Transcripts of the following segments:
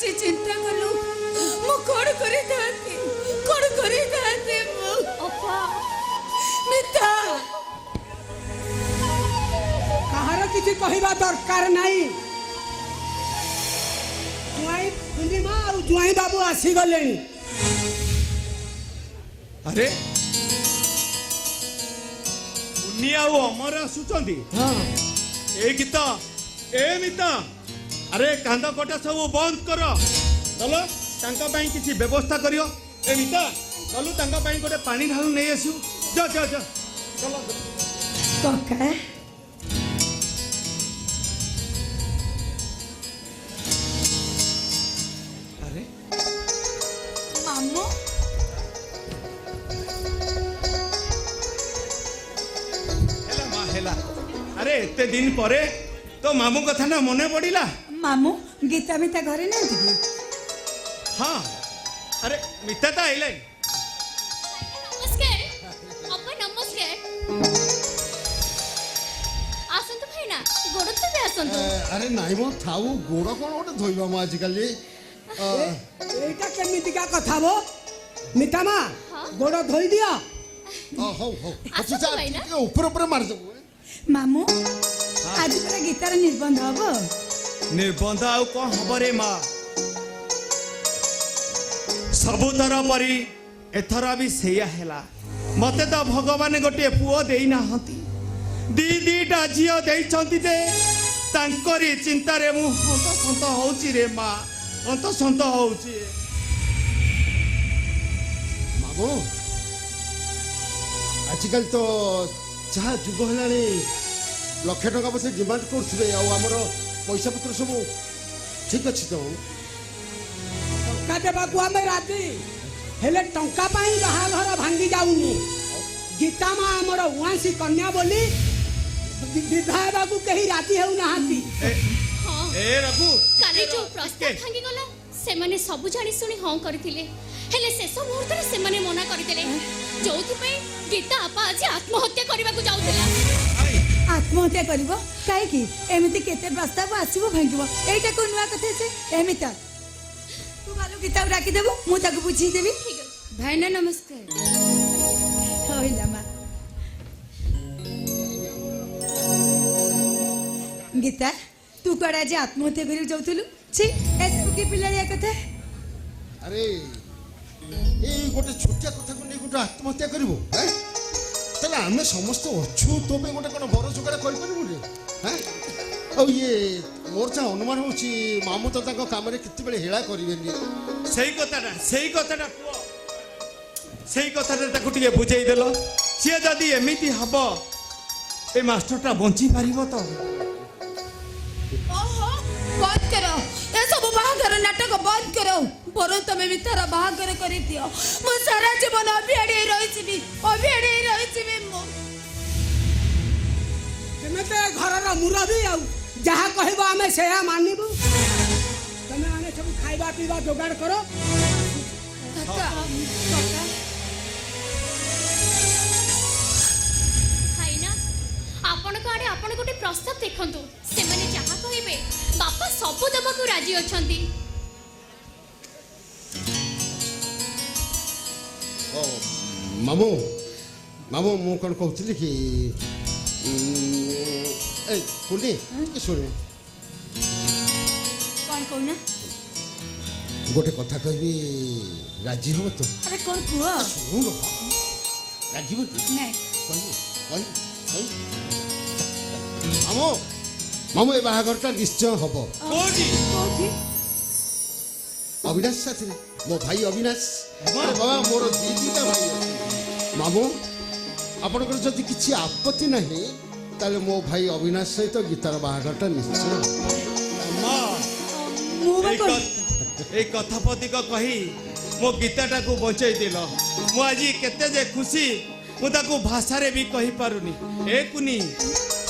बसी चिंता कलु मु कोड़ करि थाते मु अपा मिता कहार किसी कहवा दरकार नहीं जुआई पूर्णिमा और जुआई बाबू आसी गले अरे मुनिया और अमर आसुचंदी हाँ ए गीता ए मिता अरे कांदा कटा सब बंद कर चलो तांका ପାଇଁ କିଛି ବ୍ୟବସ୍ଥା करियो ए मिता चलो तांका ପାଇଁ गोटे पानी ढालू नहीं आसु जा जा जा चलो कका अरे मामू हेला मा हेला अरे एते दिन परे तो मामू कथा ना मने पड़िला मामू गीता मिता घरे नहीं थी हाँ अरे मिता तो आइले नमस्कार अपा नमस्कार आसंतु भाईना गोड़ तो भी आसंतु अरे नाई मो थाऊ गोड़ कोन गोटे धोइबा मो आजिकाली एटा केमितिका कथा बो मिता मा गोड़ धोई दिया हो हो आसंतु अच्छा भाईना ऊपर ऊपर मार दो मामू आज पूरा गीतार निबंध हबो निबंध आउ कौन हब रे माँ सबुतर परी एथर भी सेया हेला मते तो भगवान गोटे पुओ देई नाहंती दी दीटा झियो देइछंती दे तांकरी चिंता रे मु हंत संत होउची रे माँ हंत संत होउची मामो आजिकाल तो जहाँ जुग हेलानी लक्ष टका बसे डिमांड करथिबे आ हमर पैसा पत्र सब ठीक अछि तो टंका देवाकू आमे राजी हेले टंका पाई बाहाघर भांगी जाऊनी गीता माँ आमर उआसी कन्या बोली विवाह बाबू कहीं राजी हेउ नाहांती हां ए रघु काली जो प्रस्ताव भांगी गला से माने सब जानि सुनी हां करथिले हेले शेष मुहूर्त रे से माने मना करथिले जोथि पे गीता आपा आज आत्महत्या करबा को जाउथिला आत्महत्या करिवो काहे की एमिति केते प्रस्ताव आसीबो भांगिबो एटा को नुवा कथे छे एमिता तू बालू गीता राखी देबो मु ताको बुझी देबी भाईना नमस्कार होइला मा गीता तू कड़ा आज आत्महत्या करि जाउथलु छी एसबु की पिलारिया कथा अरे ए गोटे छोटिया कथा को नै गोटे आत्महत्या करबो हैं तले आमे समस्त अछु तो पे गोटे कोन बड़ जुगाड़ करि परबु रे हैं ओ ये मोर चा अनुमान होची मामू तो ताको काम रे किते बेले हेला करिवेनी सही कथाटा पुओ सही कथाटा ताकू टिके बुझेई देलो से जदी एमिति हबो ए मास्टरटा बंची पारिबो तो ओहो बंद करो ए सब बाहागर नाटक बंद करो पर तमे मितार बाहागर करि दियो मो सारा जीवन अभियाडे रहिছিবি अभियाडे रहिছিবি मो केमेते घरर मुरबी आउ जहाँ कहबो आमे सेहा मानिबु तमे आने सब खाइबा पीबा जोगाड़ करो काका काका भाईना आपण काडे आपण गोटे प्रस्ताव देखंतु से माने जहा कहिबे बापा सब दबा को राजी अछंती ओ मामू मामू मु कोन कहउतली कि ए पुनी के सुने कौन कहना गोटे कथा कहबी राजी हो तो अरे कौन कुआ सुन राजी हो नहीं कहबी मामू मामू ए बाहाघरटा निश्चय हबो कोजी कोठी अविनाश साथी मो भाई अविनाश अरे बाबा मोर दीदीटा भाई अछि मामू आपनकर जदि किछि आपत्ति नहीं ताले मो भाई अविनाश सहित गीतार बाहाघरटा निश्चय माँ मुबा ए कथापति को कही मो गीताटा को बचाई दिल मु आज केते जे खुशी मु ताको भाषा रे भी कहि पारुनी ए कुनी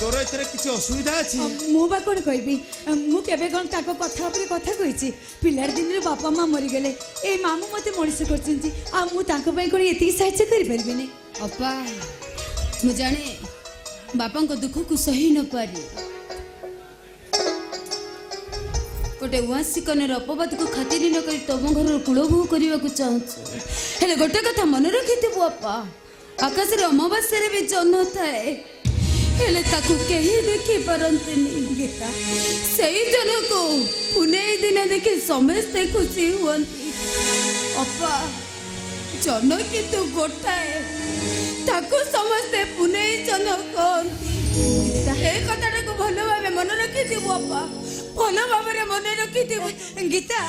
तोर एथरे किछि असुविधा अछि मुबा कोन कहबी मु केबे कोन ताको कथा ऊपर कथा कहिछि पिलार दिन रे बापा मां मरि गेले ए मामू मते मଣିଷ करछिंती आ मु ताको पई कोन एती सहायता करि परबिनी अपा मु जाने बापा को दुख को सही न पारी गोटे उसी कन्यार अपवाद को खातिर न कर तुम घर कूलबोह करने को चाहूँ हेले गोटे कथा मन रखि बापा आकाश अमावास्या भी जन्न थाए हेले ताकू कहीं देखी पारंतनी गीता से जन को पुनः दिन देखी समस्ते खुशी हुअंती अपा जन किंतु गोटाए ताकू समस्ते पुनः जन कहती ए कथाटा को भल भाव मन रखी अपा भल भाव मन रखी गीता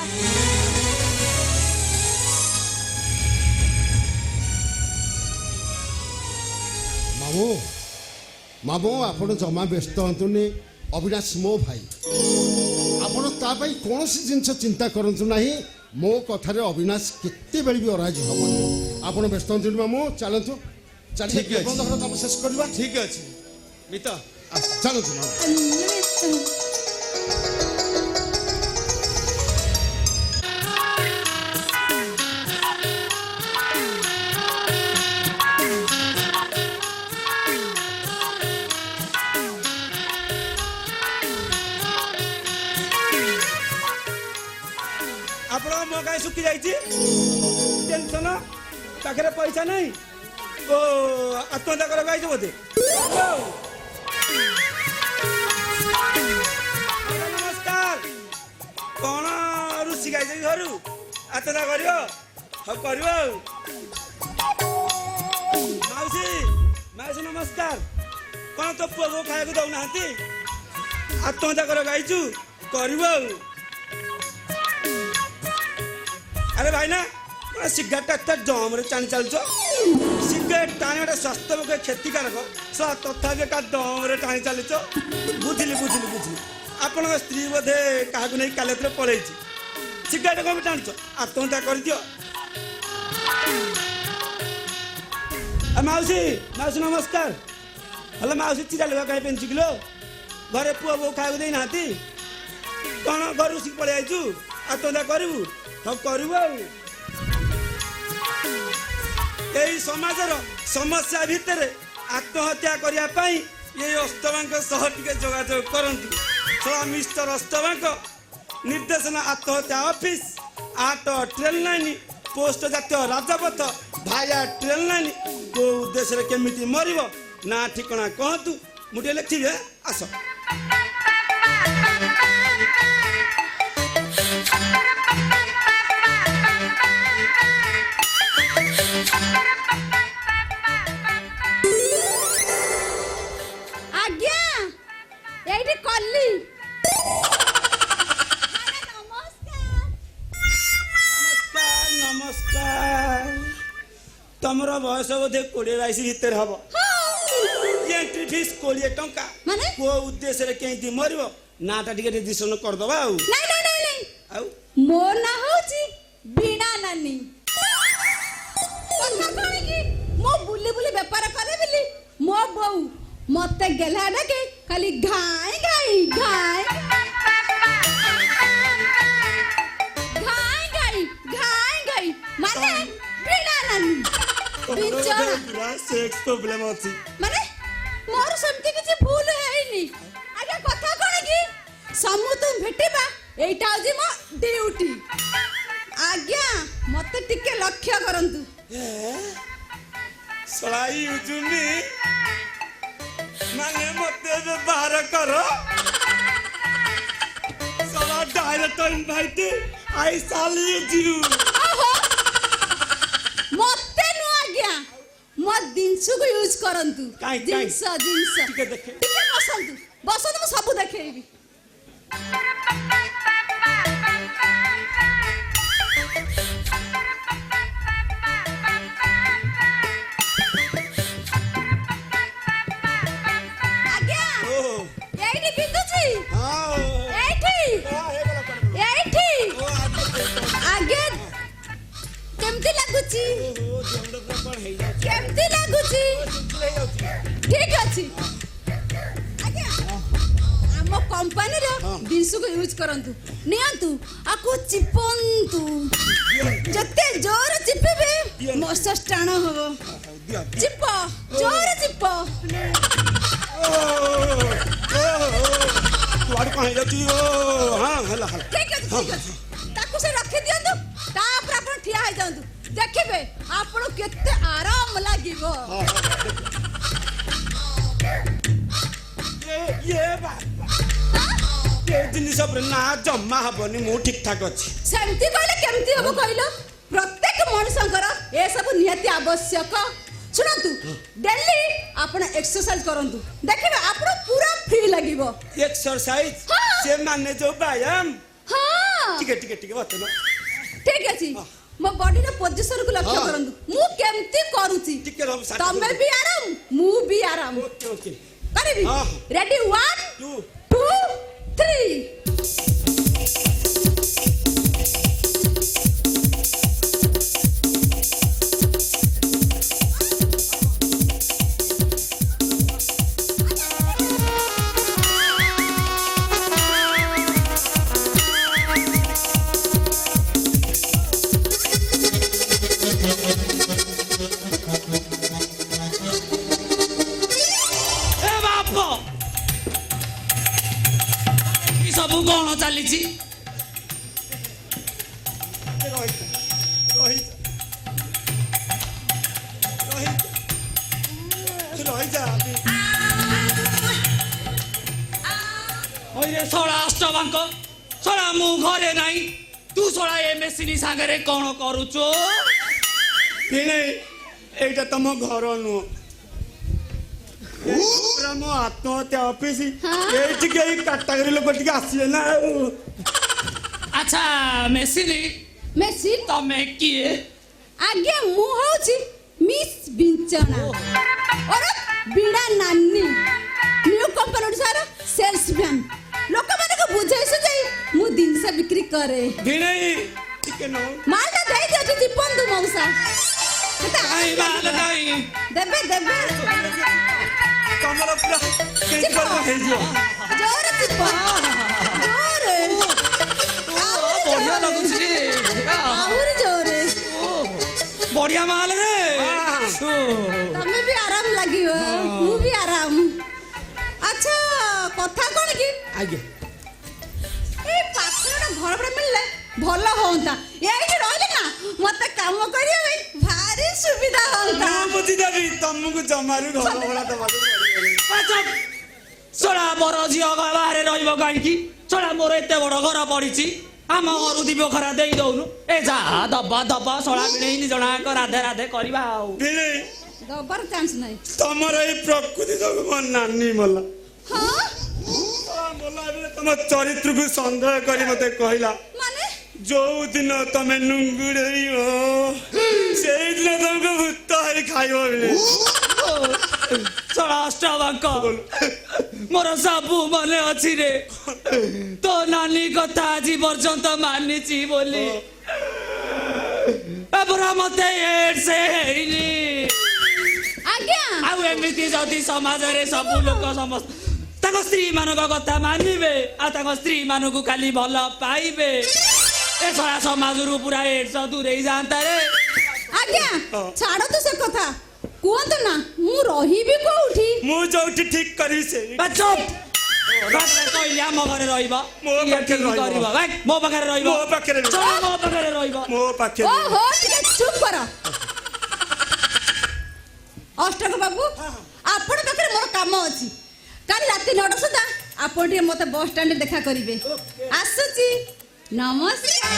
ମାମୁଁ ମାମୁଁ ଆପଣ ଜମା ବ୍ୟସ୍ତ ହୁଅନ୍ତୁନି ଅବିନାଶ ମୋ ଭାଇ ଆପଣ ତା ପାଇଁ କୌଣସି ଜିନିଷ ଚିନ୍ତା କରନ୍ତୁ ନାହିଁ ମୋ କଥାରେ ଅବିନାଶ କେତେବେଳେ ବି ଅରାଜି ହବନି ଆପଣ ବ୍ୟସ୍ତ ହୁଅନ୍ତୁନି ମାମୁଁ ଚାଲନ୍ତୁ ଚାଲିए ଠିକ୍ ଅଛି। ବନ୍ଧ ଘର କାମ ଶେଷ କରିବା ଠିକ ଅଛି ମିତ ଚାଲନ୍ତୁ ମାମୁଁ ଆପଣ ମୋ ଗାଈ ଶୁଖି ଯାଇଛି ଟେନସନ ପାଖରେ ପଇସା ନାହିଁ ଓ ଆତ୍ମହତ୍ୟା କରିବାକୁ ଆଇଛ ବୋଧେ ନମସ୍କାର କଣ ରୁଷି ଗାଇଛ ଘରୁ ଆତ୍ମହତ୍ୟା କରିବ ହଉ କରିବ ଆଉ ମାଉସୀ ମାଉସୀ ନମସ୍କାର କଣ ତୋ ପୁଅକୁ ଖାଇବାକୁ ଦଉନାହାନ୍ତି ଆତ୍ମହତ୍ୟା କରିବାକୁ ଆଇଛୁ କରିବ ଆଉ अरे भाई ना सिगरेट एत जम रे टाणी चलछ सिगरेट टाणी स्वास्थ्य पक्षे क्षतिकारक तथापि का दम रे टाणी चलछ बुझिली बुझिली बुझिली आपण स्त्री बोधे क्या नहीं काले पलि सिगरेट कम टाणुच आत्महत्या कर दियो माउसी माउसी नमस्कार हेलो माउसी चिरा लुगा कहीं पेन्छु किलो घरे पुआ बो खाया देना कौन घर उसी पलि आईचु आत्महत्या करू हाँ करू यही समाजर समस्या भितर आत्महत्या करने ये अस्तमांक सह टिके जोगाजोग करंतु मिस्टर अस्तमांक निर्देशन आत्महत्या ऑफिस 8 ट्रेन लाइन पोस्ट जातीय राजपथ भाया ट्रेन लाइन को उद्देश्य केमिति मरिबो ना ठिकना कहतु मुझे लिखिए आस आज्ञा यही कली नमस्कार नमस्कार तमर बयस बोधे 20-22 भितर हम एंट्री फीस 20 टंका माने? को उद्देश्य केंती मरिबो नाटा टिके डिसिजन कर दबा आउ नहीं नहीं नहीं नहीं आउ मो ना होची बीणा नानी कथा कहे कि मो बुली बुली व्यापार करे बिली मो बहू मते गेला ना के खाली घाई घाई घाई घाई घाई घाई घाई माने बीणा नानी बिचारा पूरा सेक्स प्रॉब्लम अछि माने मोर समति किछि भूल हैनी आगे कथा कोन की समूह भेटिबा एटा होजी मो ड्यूटी आज्ञा मते टिके लक्ष्य करंतु सलाई उजुनी माने मते व्यवहार करो सला डायरेक्ट इनवाइट आई साल यू ओहो मते नु आज्ञा मो दिनसु को यूज करंतु काई दिनस दिनस टिके देखे टिके बसंतु बसंतु मु सब देखेबी आज्ञा ओ एइठी बिंदुची हां एइठी हे गला कर एइठी ओ आगे केमती लागुची ओ जंड पर हे जा केमती लागुची ठीक अछि आगे हम कंपनी रो दिनसु को यूज करंतु नियंतु आको चिपंतु जते जोर चिपबे मस्त टाण होबो दिया चिप जोर चिप ओ तू आड़ कहीं ଦେଖି ଓ ହଁ ହେଲା ହେଲା ଠିକ ଅଛି ଠିକ ଅଛି ତାକୁ ସେ ରଖି ଦିଅନ୍ତୁ ତାପରେ ଆପଣ ଠିଆ ହେଇଯାଆନ୍ତୁ ଦେଖିବେ ଆପଣ କେତେ ଆରାମ ଲାଗିବ ये जिनिस ना जमा हबनी मु ठीक ठाक अच्छी सेमती कहले केमती हबो कहलो प्रत्येक मनुष्यଙ୍କର ए सब नियति आवश्यक सुनंतु डेली आपण एक्सरसाइज करंतु देखिबे आपण पूरा फ्री लागिवो एक्सरसाइज से माने जो व्यायाम हां ठीक बतलो ठीक अछि मो बॉडी रे पोजीशन को लक्ष्य करंतु मु केमती करूची ठीक रहो तमे भी आराम मु भी आराम ओके ओके करिबी हाँ। रेडी 1 2 3 ସବୁ କଣ ଚାଲିଛି ଶଳା ଅଷ୍ଟବାଙ୍କ ଶଳା ମୁଁ ଘରେ ନାହିଁ ତୁ ଶଳା ଏ ମେସିନ ସାଙ୍ଗରେ କଣ କରୁଛୁ এইটা তম ঘর নুহ মো আত্মহত্যা অফিস এইটিকে এই কাটাগরি লোক টিকে আসলে না ଆଚ୍ଛା ମେସିନ मेसिन ତମେ କିଏ आगे मु होची मिस बिंचना और बिना नानी न्यू कंपनी ओडिसार सेल्समैन लोक माने को बुझाई सुझाई मु दिन से बिक्री करे ভিনেই টিকে নাও मालटा देई दियो दीपंदु मौसा କାଇଁ ବାହାଲ କାଇଁ देबे देबे ତମର ପୁରା କେଇ କରିବ ହେଇଯିବ जोर चिपा जोरे ବଢିଆ ଲାଗୁଛି ରେ आहुरी जोरे ବଢିଆ ମାଲ ରେ तमे भी आराम लागियो मु भी आराम अच्छा कथा कोन की আগে ए पाखर घर पर मिलले भल होंता एही रहले ना मते काम करिया भाई भारी सुविधा होंता ମୁଁ ବୁଝିଦେବି ତମକୁ ଜମାରୁ ଘର ଭଡ଼ା ଦବାକୁ ପଡ଼ିବନି ଶଳା ମୋର ଝିଅ ବାହାରେ ରହିବ କାହିଁକି ଶଳା ମୋର ଏତେ ବଡ ଘର ପଡିଛି ଆମ ଘରୁ ଦି ବଖରା ଦେଇ ଦଉନୁ ଏ ଯାହା ଦବ ଶଳା ଭିଣେଇ ନି ଜଣାକ ରାଧେ ରାଧେ କରିବା ଆଉ ଭିଣେଇ दबर चांस नहीं ତମର ଏଇ ପ୍ରକୃତି ଯୋଗୁଁ ମୋ ନାନୀ ମଲା हां ମଲା ବେଳେ ତମ ଚରିତ୍ରକୁ ସନ୍ଦେହ କରି ମତେ କହିଲା माने ଯୋଉ ଦିନ ତମେ ନୁଙ୍ଗୁଡେଇବ ସେଇଦିନ ତମକୁ ଭୂତ ହେଇ ଖାଇବ ବେଳେ ଶଳା ଅଷ୍ଟବାଙ୍କ ମୋର ସବୁ ମନେ ଅଛି ରେ ତୋ ନାନୀ କଥା ଆଜି ପର୍ଯ୍ୟନ୍ତ ମାନିଛି ବୋଲି ଏପରା ମତେ ଏଡ୍ସ ହେଇନି आज्ञा ଆଉ ଏମିତି ଯଦି ସମାଜରେ ସବୁ ଲୋକ ସମସ୍ତ ତାଙ୍କ ସ୍ତ୍ରୀ ମାନଙ୍କ କଥା ମାନିବେ ଆଉ ତାଙ୍କ ସ୍ତ୍ରୀ ମାନଙ୍କୁ ଖାଲି ଭଲ ପାଇବେ ଏ ଶଳା ସମାଜରୁ ପୁରା ଏଡ୍ସ ଦୂରେଇ ଯାଆନ୍ତା ରେ आज्ञा छाड़ो तो से कथा कुहंत ना मु रहिबी कोउठी ମୁଁ ଯୋଉଠି ଠିକ କରିବି ସେଇ ଚୁପ୍ କହିଲି ଆମ ଘରେ ରହିବ ମୋ ଇଏ ପାଖରେ ଠିକ ରହିବ। କରିବ ଭାଇ, ମୋ ପାଖରେ ରହିବ ମୋ ପାଖରେ ରହିବ। ଶଳା ମୋ ପାଖରେ ରହିବ ମୋ ପାଖରେ ओ हो ठीक चुप करो अष्टक बाबू आपण पाखरे मोर काम अछि काल राति 9 सुधा आपण टे मते बस स्टैंड देखा करिवे आसुची नमस्कार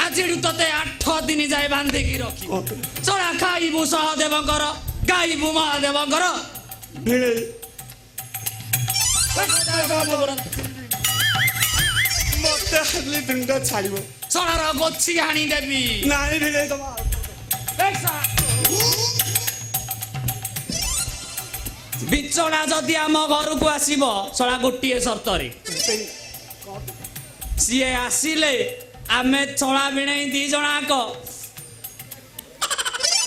ଆଜିଠୁ ତତେ 8 ଦିନ ଯାଏ ବାନ୍ଧିକି ରଖି ଶଳା ଖାଇବୁ ସହଦେବଙ୍କର ଗାଇବୁ ମହାଦେବଙ୍କର ଭିଣେଇ ମତେ ଖାଲି ଦିନଟା ଛାଡ଼ିବ ଶଳାର ଗୋଛି ଆଣିଦେବି ନାଇଁ ଭିଣେଇ ତମ ବିଛଣା ଯଦି ଆମ ଘରକୁ ଆସିବ ଶଳା ଗୋଟିଏ ସର୍ତ୍ତରେ ସିଏ ଆସିଲେ ଆମେ ଛଳା ଭିଣେଇ ଦି ଜଣାଙ୍କ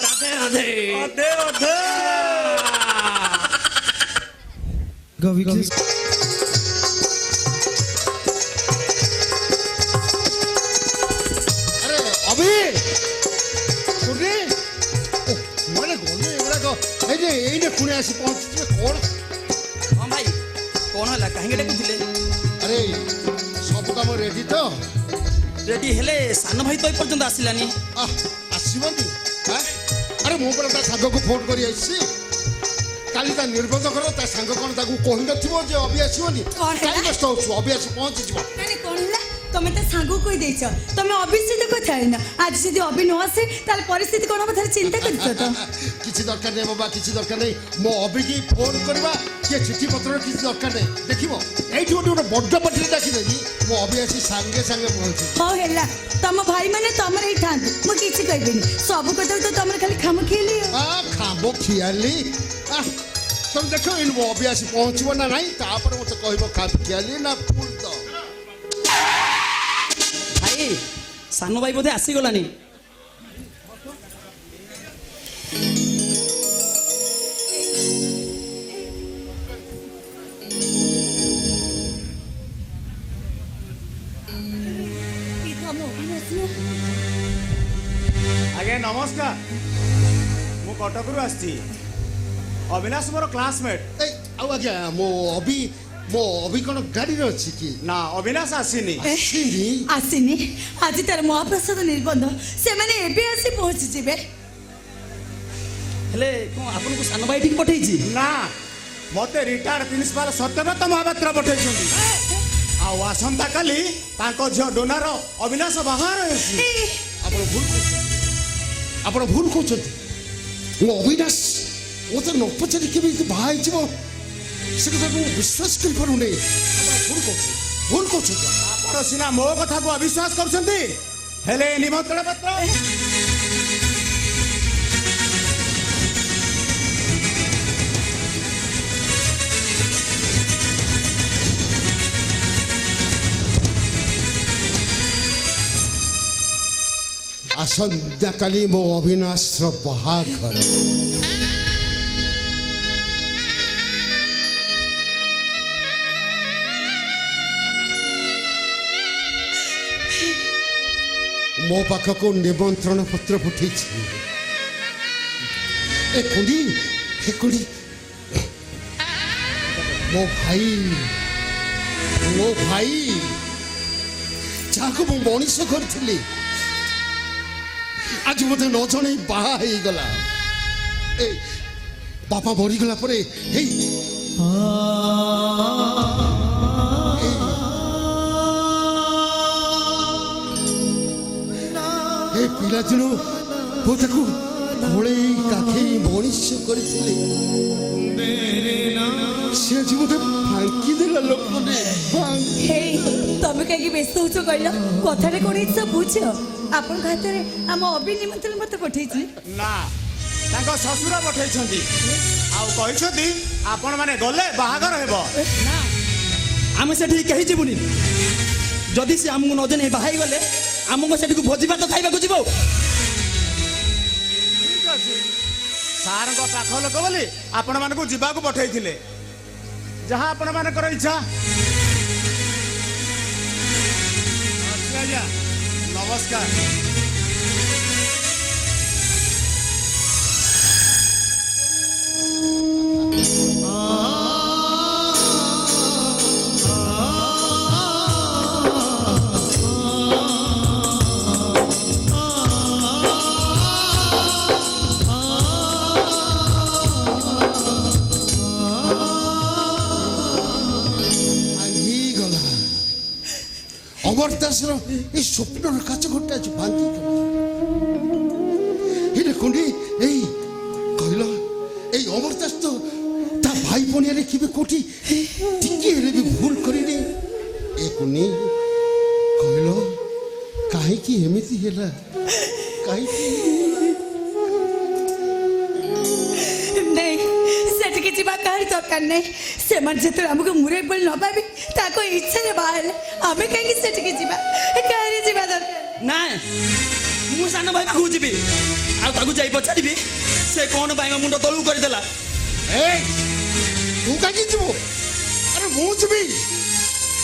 ରାଧେ ରାଧେ ଅଧେ ଅଧେ ଆସି ପହଞ୍ଚିଥିବେ କ'ଣ? ହଁ ଭାଇ କ'ଣ ହେଲା କାହିଁକି ଡାକୁଥିଲେ? ଆରେ ସବୁ କାମ ରେଡି ତ? ରେଡି ହେଲେ ସାନ ଭାଇ ତ ଏପର୍ଯ୍ୟନ୍ତ ଆସିଲାନି। ଆସିବନି? ଆରେ ମୁଁ ପରା ତା ସାଙ୍ଗକୁ ଫୋନ କରି ଆସିଛି। କାଲି ତା ନିର୍ବନ୍ଧ କର, ତା ସାଙ୍ଗ କ'ଣ ତାକୁ କହିନଥିବ ଯେ ଅଭି ଆସିବନି? କ'ଣ ହେଲା? କାହିଁ ବ୍ୟସ୍ତ ହଉଛୁ? ଅଭି ଆସି ପହଞ୍ଚିଯିବ। ମାନେ କ'ଣ ହେଲା? ତମେ ତା ସାଙ୍ଗକୁ କହିଦେଇଛ, ତମେ ଅଭି ସହିତ କଥା ହେଇନ। ଆଜି ଯଦି ଅଭି ନ ଆସେ ତାହେଲେ ପରିସ୍ଥିତି କ'ଣ ହବ ତାହେଲେ ଚିନ୍ତା କରିଛ ତ? କିଛି ଦରକାର ନାହିଁ ବାବା, କିଛି ଦରକାର ନାହିଁ। ମୋ ଅଭିକି ଫୋନ କରିବା କି ଚିଠି ପତ୍ରର କିଛି ଦରକାର ନାହିଁ। ଦେଖିବ ଏଇଠି ଗୋଟେ ବଡ ପାଟିରେ ଡାକିଦେବି, ମୋ ଅଭି ଆସି ସାଙ୍ଗେ ସାଙ୍ଗେ ପହଞ୍ଚିବ। ହଉ ହେଲା, ତମ ଭାଇ ମାନେ ତମର ଏଇ ଥାନ୍ତୁ, ମୁଁ କିଛି କହିବିନି। ସବୁ କଥା ତ ତମର ଖାଲି ଖାମ ଖିଆଲି। ଖାବ ଖିଆଲି? ତମେ ଦେଖ ଏଇନୁ ମୋ ଅଭି ଆସି ପହଞ୍ଚିବ ନା ନାହିଁ, ତାପରେ ମତେ କହିବ ଖାବ ଖିଆଲି ନା ଫୁଲ ତ। ଭାଇ ସାନ ଭାଇ ବୋଧେ ଆସିଗଲାନି। ଆଜ୍ଞା ନମସ୍କାର, ମୁଁ କଟକରୁ ଆସିଛି। ଅବିନାଶ ମୋର କ୍ଲାସମେଟ୍। ଏଇ ଆଉ ଆଜ୍ଞା ମୋ ଅଭି କ'ଣ ଗାଡ଼ିରେ ଅଛି କି? ନା ଅବିନାଶ ଆସିନି। ଆସିନି? ଆସିନି? ଆଜି ତାର ମହାପ୍ରସାଦ ନିର୍ବନ୍ଧ, ସେମାନେ ଏବେ ଆସି ପହଞ୍ଚିଯିବେ। ହେଲେ କ'ଣ ଆପଣଙ୍କୁ ସାନ ଭାଇ ଠିକ ପଠେଇଛି? ନା, ମତେ ରିଟାୟାର୍ଡ ପ୍ରିନ୍ସିପାଲ ସତ୍ୟବ୍ରତ ମହାପାତ୍ର ପଠେଇଛନ୍ତି। ଆଉ ଆସନ୍ତା କାଲି ତାଙ୍କ ଝିଅ ଡୋନାର ଅବିନାଶ ବାହାଘର ହେଉଛି। ଆପଣ ଭୁଲ କହୁଛନ୍ତି, ଆପଣ ଭୁଲ କହୁଛନ୍ତି। ମୋ ଅବିନାଶ ମତେ ନ ପଚାରି କେମିତି ବାହା ହେଇଯିବ ସେ କଥା ମୁଁ ବିଶ୍ୱାସ କରିପାରୁନି। ଆପଣ ଭୁଲ କହୁଛନ୍ତି। ଆପଣ ସିନା ମୋ କଥାକୁ ଅବିଶ୍ୱାସ କରୁଛନ୍ତି, ହେଲେ ନିମନ୍ତ୍ରଣ ପତ୍ର ଆସନ୍ତାକାଲି ମୋ ଅବିନାଶର ବାହାଘର। ମୋ ପାଖକୁ ନିମନ୍ତ୍ରଣ ପତ୍ର ପଠେଇଛି। ଏ କୁଡ଼ି ମୋ ଭାଇ ଯାହାକୁ ମୁଁ ମଣିଷ କରିଥିଲି ଆଜି ମତେ ନ ଜଣେଇ ବାହା ହେଇଗଲା। ଏ ବାପା ମରିଗଲା ପରେ ଏଇ ପିଲାଦିନୁ ମୁଁ ତାକୁ ଘୋଳେଇ କାଖେଇ ମଣିଷ କରିଥିଲି। ସେ ଆଜି ମତେ ଫାଙ୍କି ଦେଲା ଲୋକଟେ। ତମେ କାହିଁକି ବ୍ୟସ୍ତ ହଉଛ କହିଲ? କଥାରେ କ'ଣ ହେଇଛି ସବୁ ବୁଝ। ଆପଣଙ୍କ ହାତରେ ଆମ ଅଭି ନିମନ୍ତ୍ରଣ ପତ୍ର ପଠେଇଛି। ନା, ତାଙ୍କ ଶ୍ୱଶୁର ପଠେଇଛନ୍ତି। ଆଉ କହିଛନ୍ତି ଆପଣ ମାନେ ଗଲେ ବାହାଘର ହେବ। ନା, ଆମେ ସେଠିକି କେହି ଯିବୁନି। ଯଦି ସେ ଆମକୁ ନ ଜଣେଇ ବାହା ହେଇଗଲେ ଆମକୁ ସେଠିକୁ ଭୋଜି ଭାତ ଖାଇବାକୁ ଯିବ। ଠିକ ଅଛି, ସାରଙ୍କ ପାଖ ଲୋକ ବୋଲି ଆପଣ ମାନଙ୍କୁ ଯିବାକୁ ପଠେଇଥିଲେ। ଯାହା ଆପଣ ମାନଙ୍କର ଇଚ୍ଛା। ଆଜ୍ଞା ନମସ୍କାର। ଅମର ଦାସର ଏଇ ସ୍ୱପ୍ନର କାଚ ଘରଟା ଆଜି ଭାଙ୍ଗିଗଲା। ଏଇଟା କୁଣ୍ଡି ଏଇ କହିଲ, ଏଇ ଅମର ଦାସ ତ ତା ଭାଇ ପଣିଆରେ କେବେ କୋଉଠି ଟିକେ ହେଲେ ବି ଭୁଲ କରିନି। ଏ କୁନି କହିଲ କାହିଁକି ଏମିତି ହେଲା? କାହିଁକି? ସେଠିକି ଯିବା କାହାର ଦରକାର ନାହିଁ। ସେମାନେ ଯେତେବେଳେ ଆମକୁ ମୁରେଇ ବୋଲି ନ ପାଇବେ ତାଙ୍କ ଇଚ୍ଛାରେ ବାହା ହେଲେ ଆମେ କାହିଁକି ସେଠିକି ଯିବା? କାହିଁକି ଯିବା ଦରକାର? ନା, ମୁଁ ସାନ ଭାଇ ପାଖକୁ ଯିବି ଆଉ ତାକୁ ଯାଇ ପଚାରିବି ସେ କ'ଣ ପାଇଁ ମୋ ମୁଣ୍ଡ ତଳକୁ କରିଦେଲା। ତୁ କାହିଁକି ଯିବୁ? ଆରେ ମୁଁ ଯିବି।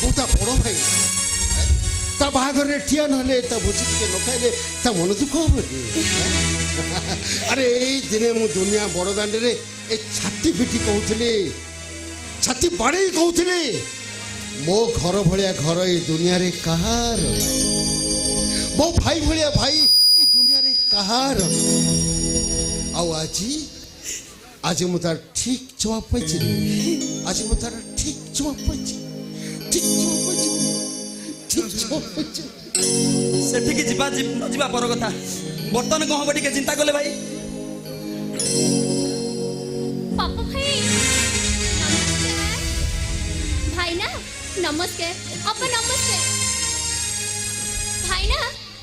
ମୁଁ ତା ବଡ଼ ଭାଇ। ତା ବାହାଘରରେ ଠିଆ ନହେଲେ, ତା ଭୋଜି ଟିକେ ନ ଖାଇଲେ ତା ମନ ଦୁଃଖ ହବନି। ଆରେ ଏଇ ଦିନେ ମୁଁ ଦୁନିଆ ବଡ଼ ଦାଣ୍ଡରେ ए छाती पिटी कहूले छाती बाड़े कहूले मो घर भलिया घर ए दुनिया रे कहार मो भाई भलिया भाई ए दुनिया रे कहार आउ आज मु तार ठीक जवाब पाइछि आज मु तार ठीक जवाब पाइछि ठीक जवाब पाइछि ସେଠିକି ଯିବା ନ ଯିବା ପର କଥା ବର୍ତ୍ତମାନ କଣ ହବ ଟିକେ ଚିନ୍ତା କଲେ ଭାଇ पापा भाई नमस्कार भाई ना नमस्कार अपा नमस्कार भाई ना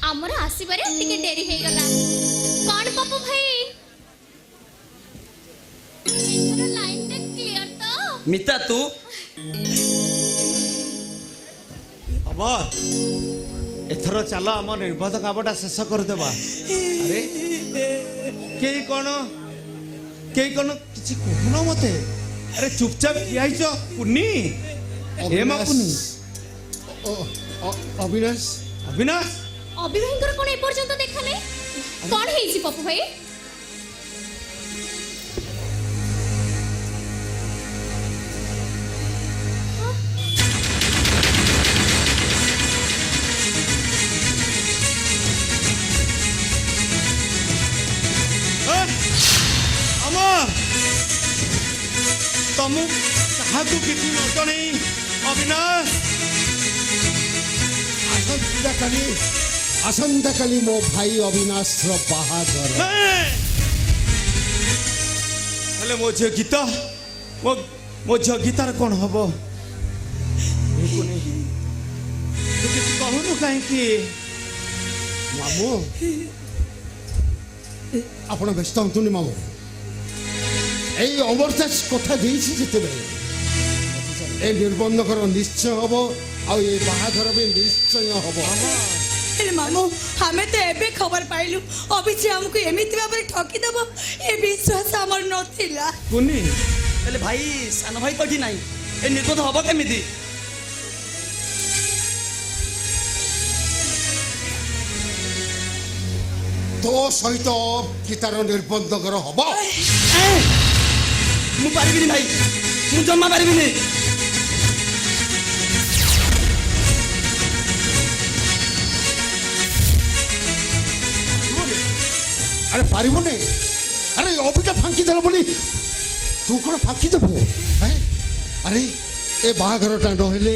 आमर आसीबारे टिके डेरी हे गला कोन पापा भाई एथर लाइन टा क्लियर तो ମିତା ତୁ अब एथर चल आम निर्बोध कामटा शेष करदेवा अरे कई कौन किसी कहन मते अरे चुपचाप ठियाइच कुन्नी हे मा कुन्नी अविनाश अविनाश अभी भाईंकर कोन ए पर्यंत देखले कोन हेछि पप्पू भाई तुम क्या किसी न जन अविनाश आसंता काली मो भाई अविनाश बाहागर हेले मो झील गीता मो झील गीतार कौन हम तू किसी कहूनु कहीं मामू आपण व्यस्त हतुनि मामू এই অমরদাস কথা দিয়েছি যেতেবেলে এই নির্বন্ধকর নিশ্চয় হব আর এই বাহাঘর भी নিশ্চয় হব हेले मामू हमें तो एबे खबर पाइलु अभी से हमको एमिति भाबरे ठकी दबो ए विश्वास हमर नथिला कुनी ହେଲେ ଭାଇ ସାନ ଭାଇ ତ ଏଠି ନାହିଁ ଏ ନିର୍ବୋଧ ହବ କେମିତି তো সহিত গীতার নির্বন্ধকর হব ମୁଁ ପାରିବିନି ଭାଇ ମୁଁ ଜମା ପାରିବିନି আরে পারিব নে আরে অবিটা ফাঁকি দেব বলি তু কোন ফাঁকি দেব হ্যাঁ আরে এ বাহাঘরটা নহলে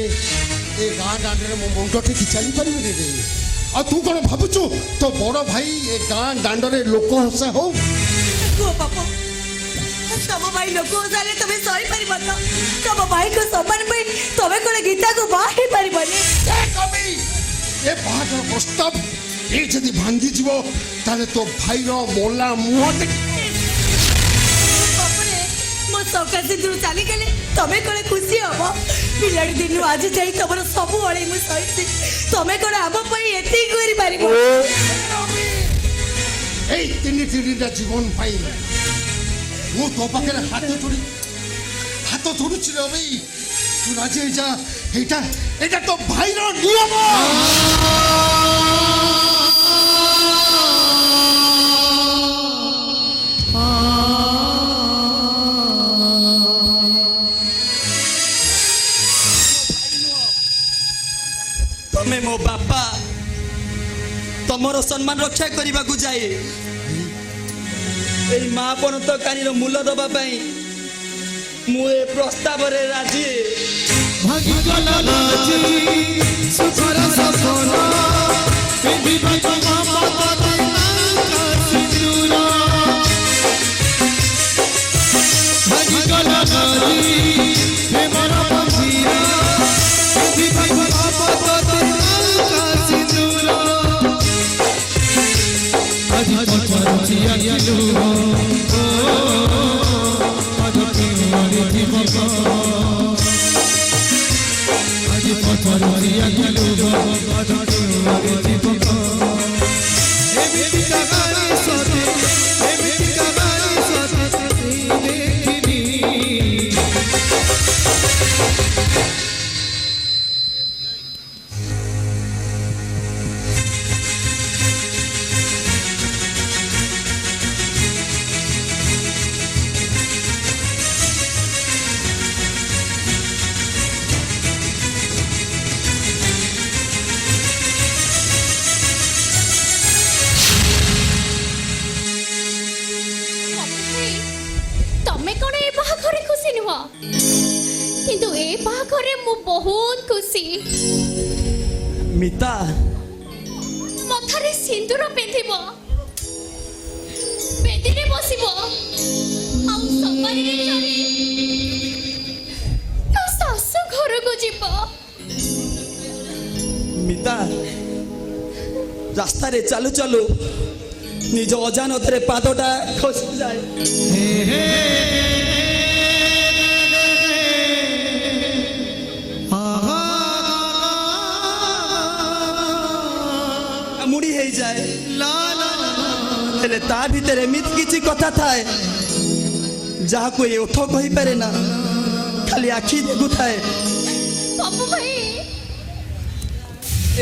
এ গাঁ দাঁড়ে মো মুন্ড ঠিক চালি পারিবে রে আর তু কোন ভাবুছু তো বড় ভাই এ গাঁ দাঁড়ে লোক হসা হও को पापा तम भाई लोक जाले तमे सही परिबन तम भाई को सम्मान पे तमे कोन गीता को बाही परिबनी এ কবি এ বাহাঘর প্রস্তাব এই যদি ভাঙ্গি যাব তাহলে তো ভাইর মোলা মুহ बापरे मो सका सिंदूर चाली गेले तमे कोन खुशी हबो पिलाडी दिन आज जाई तमर सब ओळे मु सही तमे कोन आबो पई एती करी परिबो এই তিনটা জীবন পাই ମୁଁ ତୋ ପାଖରେ ହାତ ଧରୁଛି ରେ ଭାଇ ତୁ ରାଜି ହେଇଯା ଏଇଟା ତୋ ଭାଇର ନିୟମ ତମେ ମୋ ବାପା ତମର ସମ୍ମାନ ରକ୍ଷା କରିବାକୁ ଯାଏ এই মা পনতকারীর মূল্য দেবা পাই ମୁଁ ଏ ପ୍ରସ୍ତାବରେ ରାଜି ଭାଗିଗଲା ନାଚି ସୁଖର ସପନ ପିନ୍ଧିବା ଜମା ପାପତି ନାକା ସିନ୍ଦୁର ଭାଗିଗଲା ନାଚି ପ୍ରେମର ମନ୍ଦିର ପିନ୍ଧିବା ଜମା ପାପତି ନାକା ସିନ୍ଦୁର ଆଜି ପଚାରୁଛି ଆଖିଲୁ আজি পথরুচি আখিলু এমিতি কাগারি সতে দেখিনি नुह किंतु ए बाहाघरे मु बहुत खुशी ମିତା मथारे सिंदूर पिंधिब बेदीरे बसिब आउ सवारी चढ़ी तो सासु घर को जीव ମିତା ରାସ୍ତାରେ ଚାଲୁ ଚାଲୁ ନିଜ ଅଜାଣତରେ ପାଦଟା ଖସିଯାଏ ମୁଡି ହେଇଯାଏ ହେଲେ ତା ଭିତରେ ଏମିତି କିଛି କଥା ଥାଏ ଯାହାକୁ ଏ ଓଠ କହିପାରେ ନା ଖାଲି ଆଖି ଦେଖୁଥାଏ बाबू भाई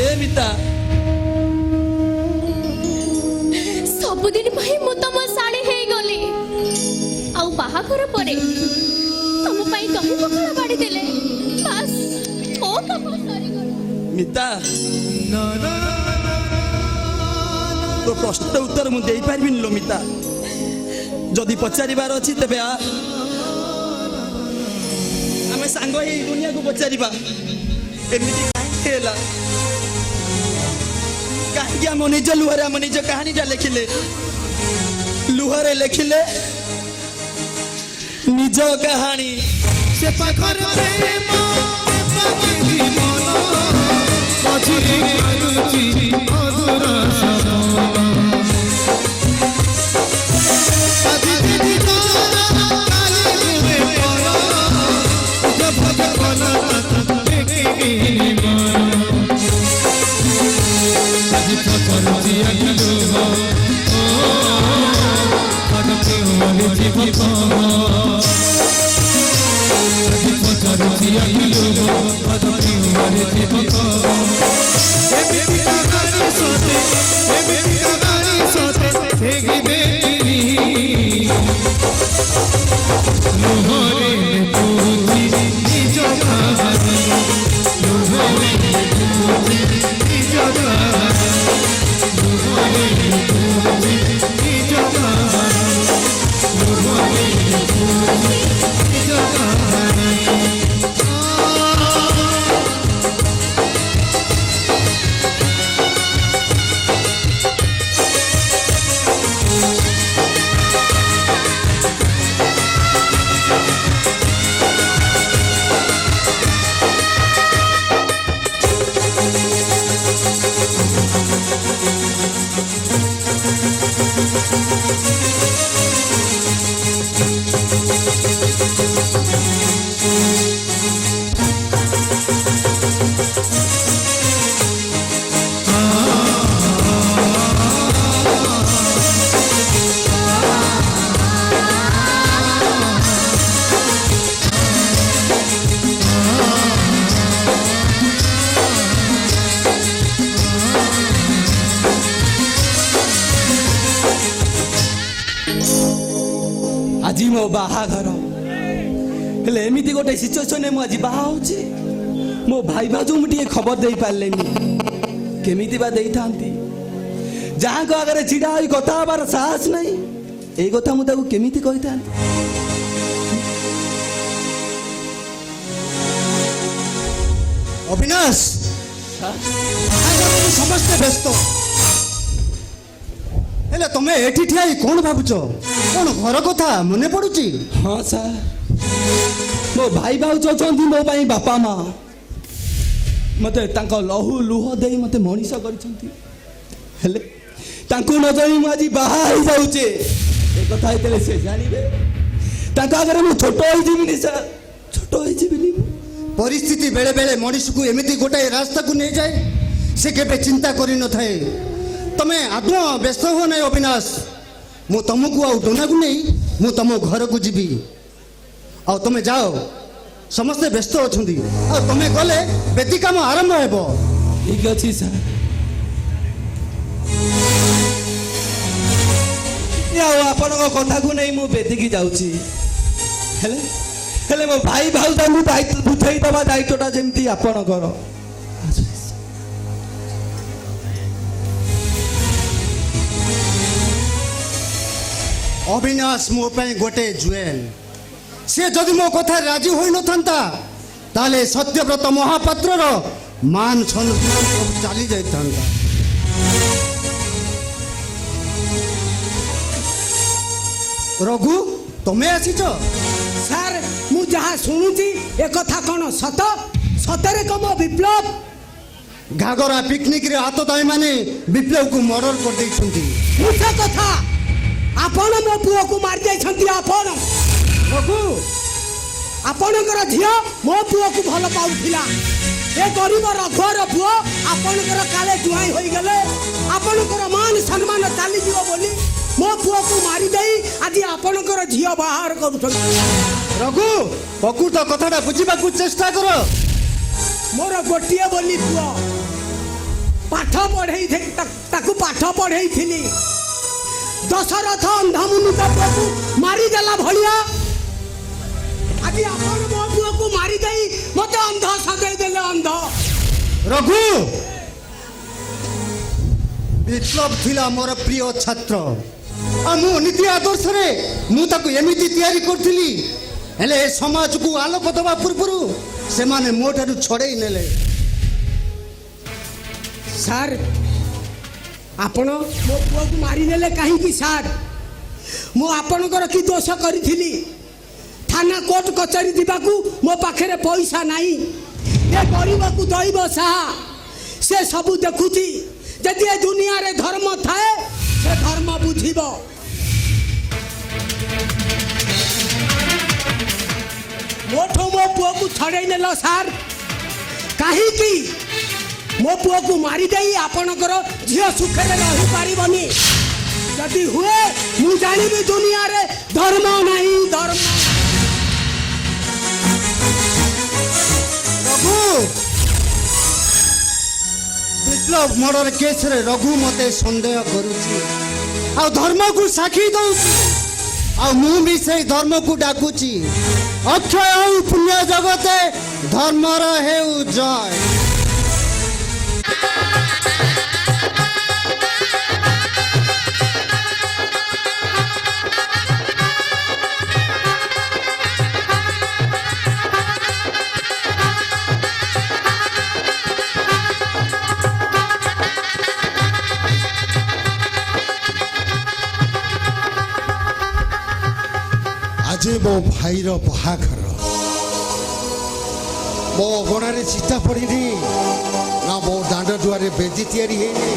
ଏ ମିତା सबुदिन भाई मु तम साड़ी हे गली आउ बाहाघर परे तम पाई दही पकड़ा बाड़ी देले बस ओ काम सरी गला ମିତା तो प्रश्नर उत्तर मु देई पारबिन लो मिता जदि पचारिबार अछि तेबे आ आमे सांग ए दुनिया को पचारिबा एमिति काहे हेला काहे हम निज लुहरे हम निज कहानी जा लिखिले लुहरे लिखिले निज कहानी से पाखर प्रेम पाखिरी मन मझिरे कानुची मधुर सपन आଜି ଯଦି ତୋର କାଲି ହୁଏ ପର ଜବ ଜବନ ଦେଖିକି ମନ ଆଜି ପଚାରୁଛି ଆଖିରୁ ଓ ପାଦକେ ଓଳି ଜୀବନ ଆଜି ପଚାରୁଛି ଆଖିରୁ ପାଦକେ ଓଳି ଜୀବନ ଏମିତି କାହାଣୀ ସତେ ଏମିତି କାହାଣୀ ସତେ ହେଗି ବେରି ଲୁହରେ ପୁଜି ନିଜ କହାଣୀ ଲୁହରେ ପୁଜି ନିଜ କହାଣୀ ଲୁହରେ ପୁଜି ନିଜ କହାଣୀ ଲୁହରେ ପୁଜି ନିଜ କହାଣୀ আজি मो बाहाघर हेले एमिति गोटे सिचुएशन मु आज बाहा होची मो भाई बाजू मुझे खबर दे पारलेनी केमिति बा देई थांती जहां को अगर चिड़ा होई कथा हबार साहस नहीं एई कथा मु ताको केमिति कहि थांती अविनाश समस्ते व्यस्त हेले तमे एठी ठियाई कोन भाबुछ कोन घर कथा मने पडुची हाँ सर मो भाई भाउज अछंती मो पाई बापा माँ मते तांको लहू लुह देई मते मनीष करछंती हेले तांको न जाई मु आज बाहा हो जाउचे ए कथा हेतले से जानिबे तांको अगर मु छोटो होई जिबिनी सर छोटो होई जिबिनी परिस्थिति बेले बेले मनीष को एमिति गोटाए रास्ता को नहीं जाए से केबे चिंता करि न थाए तमे आदौ व्यस्त हो नहीं अविनाश मु तुमको आ डोना को नहीं मु तुम घर को जीवी आ तमे जाओ समस्ते व्यस्त अछंती आ तमे गले बेदी काम आरंभ हेबो ठीक अछि सर याओ आपण को कथा को नहीं मु बेदिकी जाउची हेले हेले मो भाई भाउजा मु दायित्व बुझाई दबा दायित्वटा जेमती आपण करो अविनाश मो पे गोटे जुएल সে যদি ମୋ କଥାରେ ରାଜି ହୋଇନଥାନ୍ତା ତାହେଲେ ସତ୍ୟବ୍ରତ ମହାପାତ୍ରର ମାନ ସମ୍ମାନ ସବୁ ଚାଲି ଯାଇଥାନ୍ତା। ରଘୁ ତମେ ଆସିଛ? ସାର୍ ମୁଁ ଯାହା ଶୁଣୁଛି ଏ କଥା କ'ଣ ସତ? ସତରେ କମ ବିପ୍ଳବ? ଘାଗରା ପିକନିକରେ ଆତତାୟୀ ମାନେ ବିପ୍ଳବକୁ ମର୍ଡର କରିଦେଇଛନ୍ତି। ମିଛ କଥା। ଆପଣ ମୋ ପୁଅକୁ ମାରି ଯାଇଛନ୍ତି। ଆପଣ ରଘୁ, ଆପଣଙ୍କର ଝିଅ ମୋ ପୁଅକୁ ଭଲ ପାଉଥିଲା। ଏ ଗରିବ ରଘୁର ପୁଅ ଆପଣଙ୍କର କାଳେ ଜୁଆଇଁ ହୋଇଗଲେ ଆପଣଙ୍କର ମାନ ସମ୍ମାନ ଚାଲିଯିବ ବୋଲି ମୋ ପୁଅକୁ ମାରିଦେଇ ଆଜି ଆପଣଙ୍କର ଝିଅ ବାହାର କରୁଛନ୍ତି। ରଘୁ ପ୍ରକୃତ କଥାଟା ବୁଝିବାକୁ ଚେଷ୍ଟା କର। ମୋର ଗୋଟିଏ ବୋଲି ପୁଅ, ପାଠ ପଢ଼େଇ ତାକୁ ପାଠ ପଢ଼େଇଥିଲି। ଦଶରଥ ଅନ୍ଧମୁନିଙ୍କ ପୁଅକୁ ମାରିଦେଲା ଭଳିଆ ଆଜି ଆପଣ ମୋ ପୁଅକୁ ମାରିଦେଇ ମତେ ଅନ୍ଧ ସଜେଇ ଦେଲେ। ଅନ୍ଧ ରଘୁ, ବିପ୍ଳବ ଥିଲା ମୋର ପ୍ରିୟ ଛାତ୍ର। ଆଉ ମୁଁ ନୀତି ଆଦର୍ଶରେ ମୁଁ ତାକୁ ଏମିତି ତିଆରି କରିଥିଲି, ହେଲେ ଏ ସମାଜକୁ ଆଲୋକ ଦେବା ପୂର୍ବରୁ ସେମାନେ ମୋ ଠାରୁ ଛଡ଼େଇ ନେଲେ। ସାର୍, ଆପଣ ମୋ ପୁଅକୁ ମାରିଦେଲେ କାହିଁକି ସାର୍? ମୁଁ ଆପଣଙ୍କର କି ଦୋଷ କରିଥିଲି? ଥାନା କୋର୍ଟ କଚେରୀ ଯିବାକୁ ମୋ ପାଖରେ ପଇସା ନାହିଁ। ଏ ଗରିବକୁ ଦଇବ ସାହା, ସେ ସବୁ ଦେଖୁଛି। ଯଦି ଏ ଦୁନିଆରେ ଧର୍ମ ଥାଏ ସେ ଧର୍ମ ବୁଝିବ। ମୋଠୁ ମୋ ପୁଅକୁ ଛଡ଼େଇ ନେଲ ସାର୍ କାହିଁକି? ମୋ ପୁଅକୁ ମାରିଦେଇ ଆପଣଙ୍କର ଝିଅ ସୁଖରେ ରହିପାରିବନି। ଯଦି ହୁଏ ମୁଁ ଜାଣିବି ଦୁନିଆରେ ଧର୍ମ ନାହିଁ। ଧର୍ମ ରଘୁ, ବିପ୍ଳବ ମର୍ଡର କେସରେ ରଘୁ ମତେ ସନ୍ଦେହ କରୁଛି ଆଉ ଧର୍ମକୁ ସାକ୍ଷୀ ଦଉଛି। ଆଉ ମୁଁ ବି ସେଇ ଧର୍ମକୁ ଡାକୁଛି, ଅକ୍ଷୟ ହେଉ ପୁଣ୍ୟ ଜଗତେ, ଧର୍ମର ହେଉ ଜୟ। ଆଜି ମୋ ଭାଇର ବାହାଘର। ମୋ ଅଗଣାରେ ଚିତା ପଡ଼ିନି, ନା ମୋ ଦାଣ୍ଡ ଦୁଆରେ ବେଦି ତିଆରି ହେଇନି,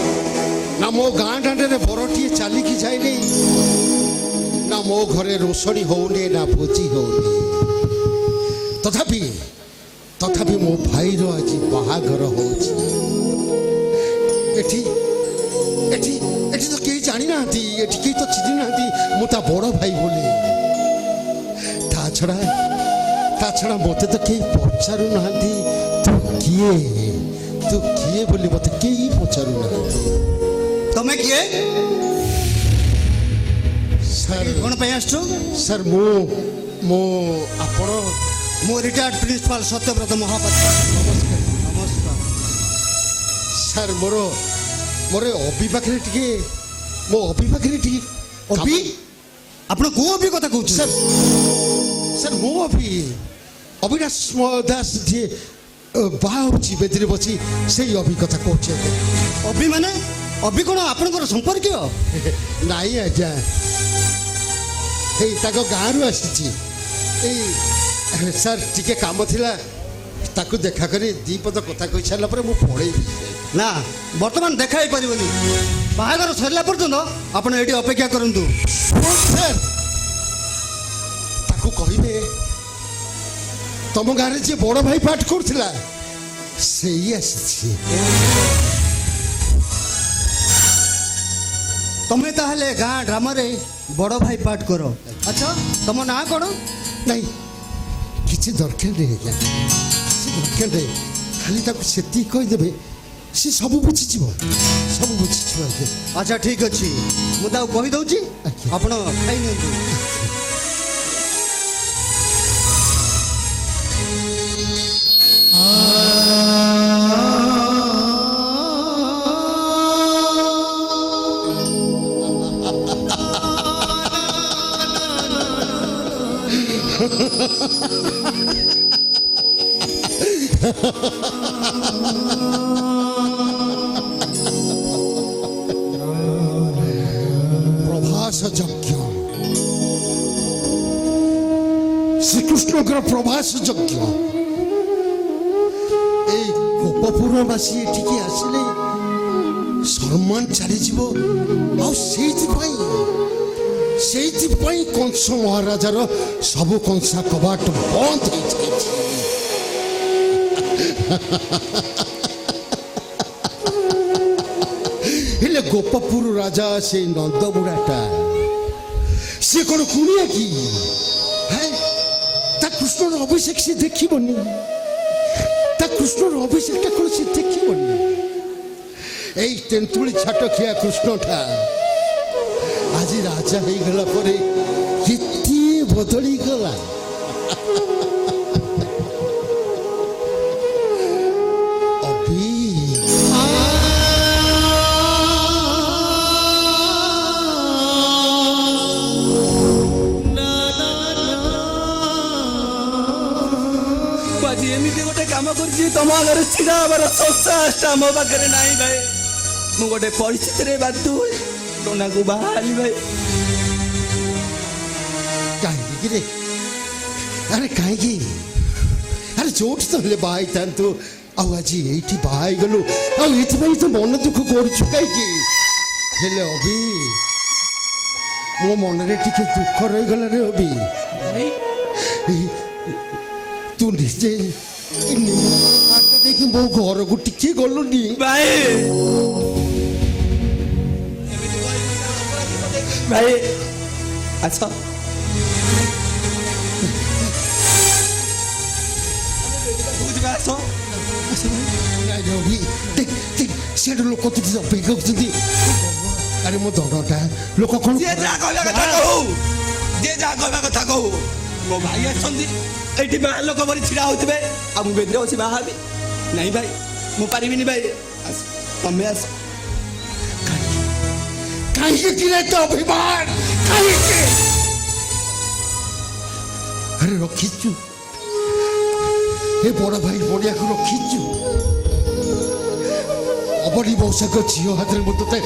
ନା ମୋ ଗାଁ ଦାଣ୍ଡରେ ବରଟିଏ ଚାଲିକି ଯାଇନି, ନା ମୋ ଘରେ ରୋଷଣୀ ହଉନି, ନା ଭୋଜି ହଉନି। ତଥାପି ମୋ ଭାଇର ଆଜି ବାହାଘର ହଉଛି। ଏଠି ଏଠି ଏଠି ତ କେହି ଜାଣିନାହାନ୍ତି, ଏଠି କେହି ତ ଚିହ୍ନି ନାହାନ୍ତି ମୁଁ ତା ବଡ଼ ଭାଇ ବୋଲି। ତା ଛଡ଼ା ମୋତେ ତ କେହି ପଚାରୁନାହାନ୍ତି ତୁ କିଏ ବୋଲି ମୋତେ କେହି ପଚାରୁନାହାନ୍ତି। ତମେ କିଏ? ସାର୍ କ'ଣ ପାଇଁ ଆସିଛ? ସାର୍ ମୁଁ ଆପଣ ମୁଁ ରିଟାୟାର୍ଡ ପ୍ରିନ୍ସିପାଲ ସତ୍ୟବ୍ରତ ମହାପାତ୍ର। ନମସ୍କାର। ସାର୍ ମୋର ଅବି ପାଖରେ ଟିକେ ଅବି? ଆପଣ କୋଉ ଅବି କଥା କହୁଛନ୍ତି? ସାର୍ ମୋ ଅବିନାଶ ଦାସ ଯିଏ ବାହା ହେଉଛି ବେଦିରେ ବସି ସେଇ ଅବି କଥା କହୁଛି। ଅବି ମାନେ? ଅବି କ'ଣ ଆପଣଙ୍କର ସମ୍ପର୍କୀୟ? ନାଇଁ ଆଜ୍ଞା, ଏଇ ତାଙ୍କ ଗାଁରୁ ଆସିଛି। ଏଇ ସାର୍ ଟିକେ କାମ ଥିଲା, ତାକୁ ଦେଖା କରି ଦୁଇ ପଦ କଥା କହିସାରିଲା ପରେ ମୁଁ ପଳେଇବି। ନା, ବର୍ତ୍ତମାନ ଦେଖା ହେଇପାରିବନି। ବାହାଘର ସରିଲା ପର୍ଯ୍ୟନ୍ତ ଆପଣ ଏଠି ଅପେକ୍ଷା କରନ୍ତୁ। ସାର୍ ତାକୁ କହିବେ ତମ ଗାଁରେ ଯିଏ ବଡ଼ ଭାଇ ପାଠ କରୁଥିଲା ସେଇ ଆସିଛି। ତମେ ତାହେଲେ ଗାଁ ଡ୍ରାମାରେ ବଡ଼ ଭାଇ ପାଠ କର। ଆଚ୍ଛା, ତମ ନାଁ କ'ଣ? ନାଇଁ, କିଛି ଦରକାର ନାହିଁ ଆଜ୍ଞା, କିଛି ଦରକାର ନାହିଁ। ଖାଲି ତାକୁ ସେତିକି କହିଦେବେ, ସେ ସବୁ ବୁଝିଯିବ ଆଜ୍ଞା। ଆଚ୍ଛା ଠିକ୍ ଅଛି, ମୁଁ ତାକୁ କହିଦେଉଛି, ଆପଣ ଖାଇ ନିଅନ୍ତୁ। प्रभास यज्ञ श्रीकृष्णकर प्रभास यज्ञ এই গোপপুরবাসী এটিকে আসলে সম্মান চালিଯିବ ଆଉ ସେଇଥିପାଇଁ କଂସ ମହାରାଜାର ସବୁ କଂସା କବାଟ ବନ୍ଦ ହେଇଯାଇଛି। ହେଲେ ଗୋପପୁର ରାଜା ସେଇ ନନ୍ଦବୁଢ଼ାଟା ସେ କ'ଣ କୁଣିଆ କି? ତା କୃଷ୍ଣର ଅଭିଷେକ ସେ ଦେଖିବନି, ତା କୃଷ୍ଣର ଅଭିଷେକଟା କ'ଣ ସେ ଦେଖିବନି? এই তেঁতুଳି ଛାଟ ଖିଆ କୃଷ୍ଣଟା ଆଜି ରାଜା ହେଇଗଲା ପରେ କେତେ ବଦଳିଗଲା। ଆଜି ଏମିତି ଗୋଟେ କାମ କରିଛି ତମ ଆଗରେ ଛିଡ଼ା ହେବାର ସଂସାରଟା ମୋ ପାଖରେ ନାହିଁ ଭାଇ। ମୁଁ ଗୋଟେ ପରିସ୍ଥିତିରେ ବାଧ୍ୟ ହୋଇ ଟୋନାକୁ ବାହା ହେଲି ଭାଇ। କାହିଁକି ରେ? ଆରେ କାହିଁକି? ଆରେ ଯୋଉଠି ତ ହେଲେ ବାହା ହେଇଥାନ୍ତୁ, ଆଉ ଆଜି ଏଇଠି ବାହା ହେଇଗଲୁ, ଆଉ ଏଇଥିପାଇଁ ତ ମନ ଦୁଃଖ କରୁଛୁ କାହିଁକି? ହେଲେ ଅଭି, ମୋ ମନରେ ଟିକେ ଦୁଃଖ ରହିଗଲା ରେ ଅଭି। ତୁ ନିଜେ ଦେଇକି ମୋ ଘରକୁ ଟିକେ ଗଲୁନି ଭାଇ। ଭାଇ ଆସ, ସେଠୁ ଲୋକ ତୁ ଅପେକ୍ଷା କରୁଛନ୍ତି। ଆରେ ମୋ ଦଣ୍ଡଟା ଲୋକ କ'ଣ ଯିଏ ଯାହା କହିବା କଥା କହୁ, ଯିଏ ଯାହା କହିବା କଥା କହୁ। ମୋ ଭାଇ ଅଛନ୍ତି ଏଇଠି ବାହା ଲୋକ ପରି ଛିଡ଼ା ହଉଥିବେ, ଆଉ ମୁଁ ବେଦିରେ ଅଛି ବାହା ହେବି? ନାଇଁ ଭାଇ, ମୁଁ ପାରିବିନି ଭାଇ। ଆସ, ତମେ ଆସ। କାହିଁକି ତ ଅଭିମାନ କାହିଁକି? ଆରେ ରଖିଛୁ ଏ ବଡ଼ ଭାଇ ବଢ଼ିଆକୁ ରଖିଛୁ। ଅବନୀ ମଉସାଙ୍କ ଝିଅ ହାତରେ ମୁଁ ତୋତେ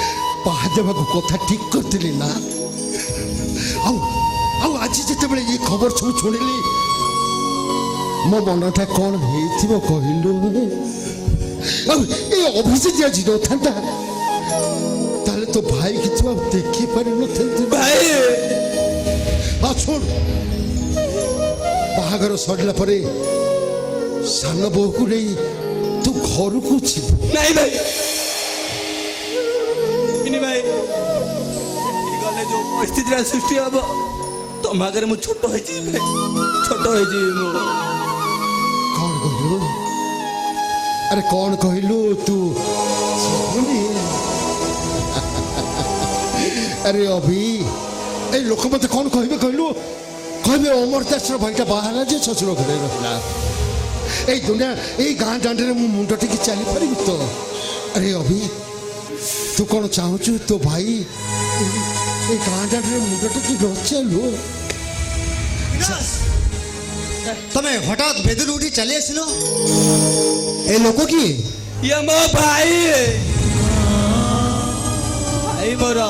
ବାହା ଦେବାକୁ କଥା ଠିକ କରିଥିଲି ନା? ଆଉ ଆଜି ଯେତେବେଳେ ଏ ଖବର ସବୁ ଶୁଣିଲି, ମୋ ମନଟା କ'ଣ ହେଇଥିବ କହିଲୁ? ଆଉ ଏ ଅଭିଷେକ ଆଜି ନଥାନ୍ତା ତାହେଲେ ତୋ ଭାଇ କିଛି ଆଉ ଦେଖିପାରିନଥାନ୍ତି। ଭାଇ ଶୁଣ, ବାହାଘର ସରିଲା ପରେ ସାନ ବୋହୂକୁ ନେଇ ତୁ ଘରକୁ ଯିବୁ। ନାଇଁ ଭାଇ, ଭାଇ ଗଲେ ଯୋଉ ପରିସ୍ଥିତିଟା ସୃଷ୍ଟି ହବ, ତମ ଆଗରେ ମୁଁ ଛୋଟ ହେଇଯିବି ଭାଇ, ଛୋଟ ହେଇଯିବି ମୁଁ। କ'ଣ କହିଲୁ? ଆରେ କ'ଣ କହିଲୁ ତୁ? ଆରେ ଅଭି, এই ଲୋକ ମତେ କ'ଣ କହିବେ କହିଲୁ? କହିବେ ଅମର ଦାସର ଭାଇଟା ବାହା ହେଲା ଯେ ଶ୍ୱଶୁର ଘରେ ରହିଲା। এই দুনিয়া এই ଗାଁ ଦାଣ୍ଡରେ ମୁଁ ମୁଣ୍ଡ ଟିକେ ଚାଲିପାରିବି ତ? ଆରେ ଅଭି, ତୁ କ'ଣ ଚାହୁଁଛୁ ତୋ ଭାଇ এই ଗାଁ ଦାଣ୍ଡରେ ମୁଣ୍ଡ ଟିକେ ନ ଚାଲୁ? ତମେ ହଠାତ୍ ବେଦରୁ ଉଠି ଚାଲି ଆସିଲ, ଏ ଲୋକ କିଏ? ଇଏ ମୋ ଭାଇ, ଭାଇ ମୋର,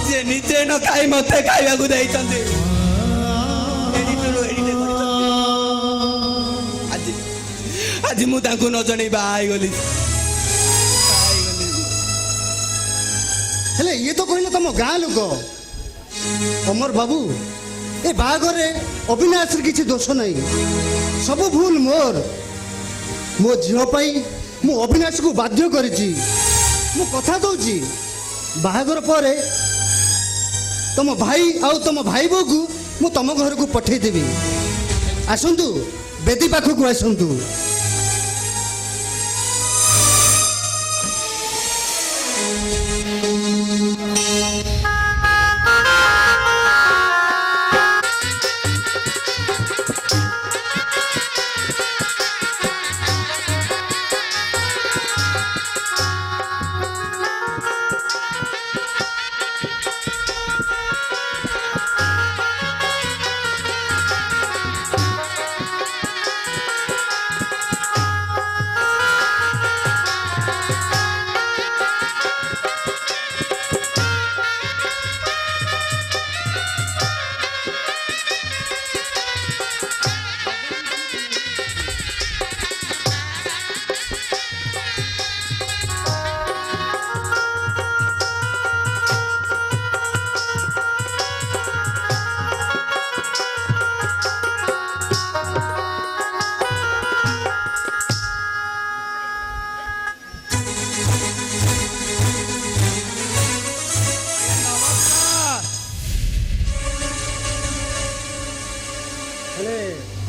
ଯିଏ ନିଜେ ନ ଖାଇ ମତେ ଖାଇବାକୁ ଦେଇଛନ୍ତି। ଆଜି ମୁଁ ତାଙ୍କୁ ନ ଜଣେଇ ବାହା ହେଇଗଲି। ହେଲେ ଇଏ ତ କହିଲେ ତମ ଗାଁ ଲୋକ। ଅମର ବାବୁ, ଏ ବାହାଘରରେ ଅବିନାଶର କିଛି ଦୋଷ ନାହିଁ, ସବୁ ଭୁଲ ମୋର। ମୋ ଝିଅ ପାଇଁ ମୁଁ ଅବିନାଶକୁ ବାଧ୍ୟ କରିଛି। ମୁଁ କଥା ଦଉଛି, ବାହାଘର ପରେ ତମ ଭାଇ ଆଉ ତମ ଭାଇ ବୋଉକୁ ମୁଁ ତମ ଘରକୁ ପଠେଇଦେବି। ଆସନ୍ତୁ, ବେଦୀ ପାଖକୁ ଆସନ୍ତୁ।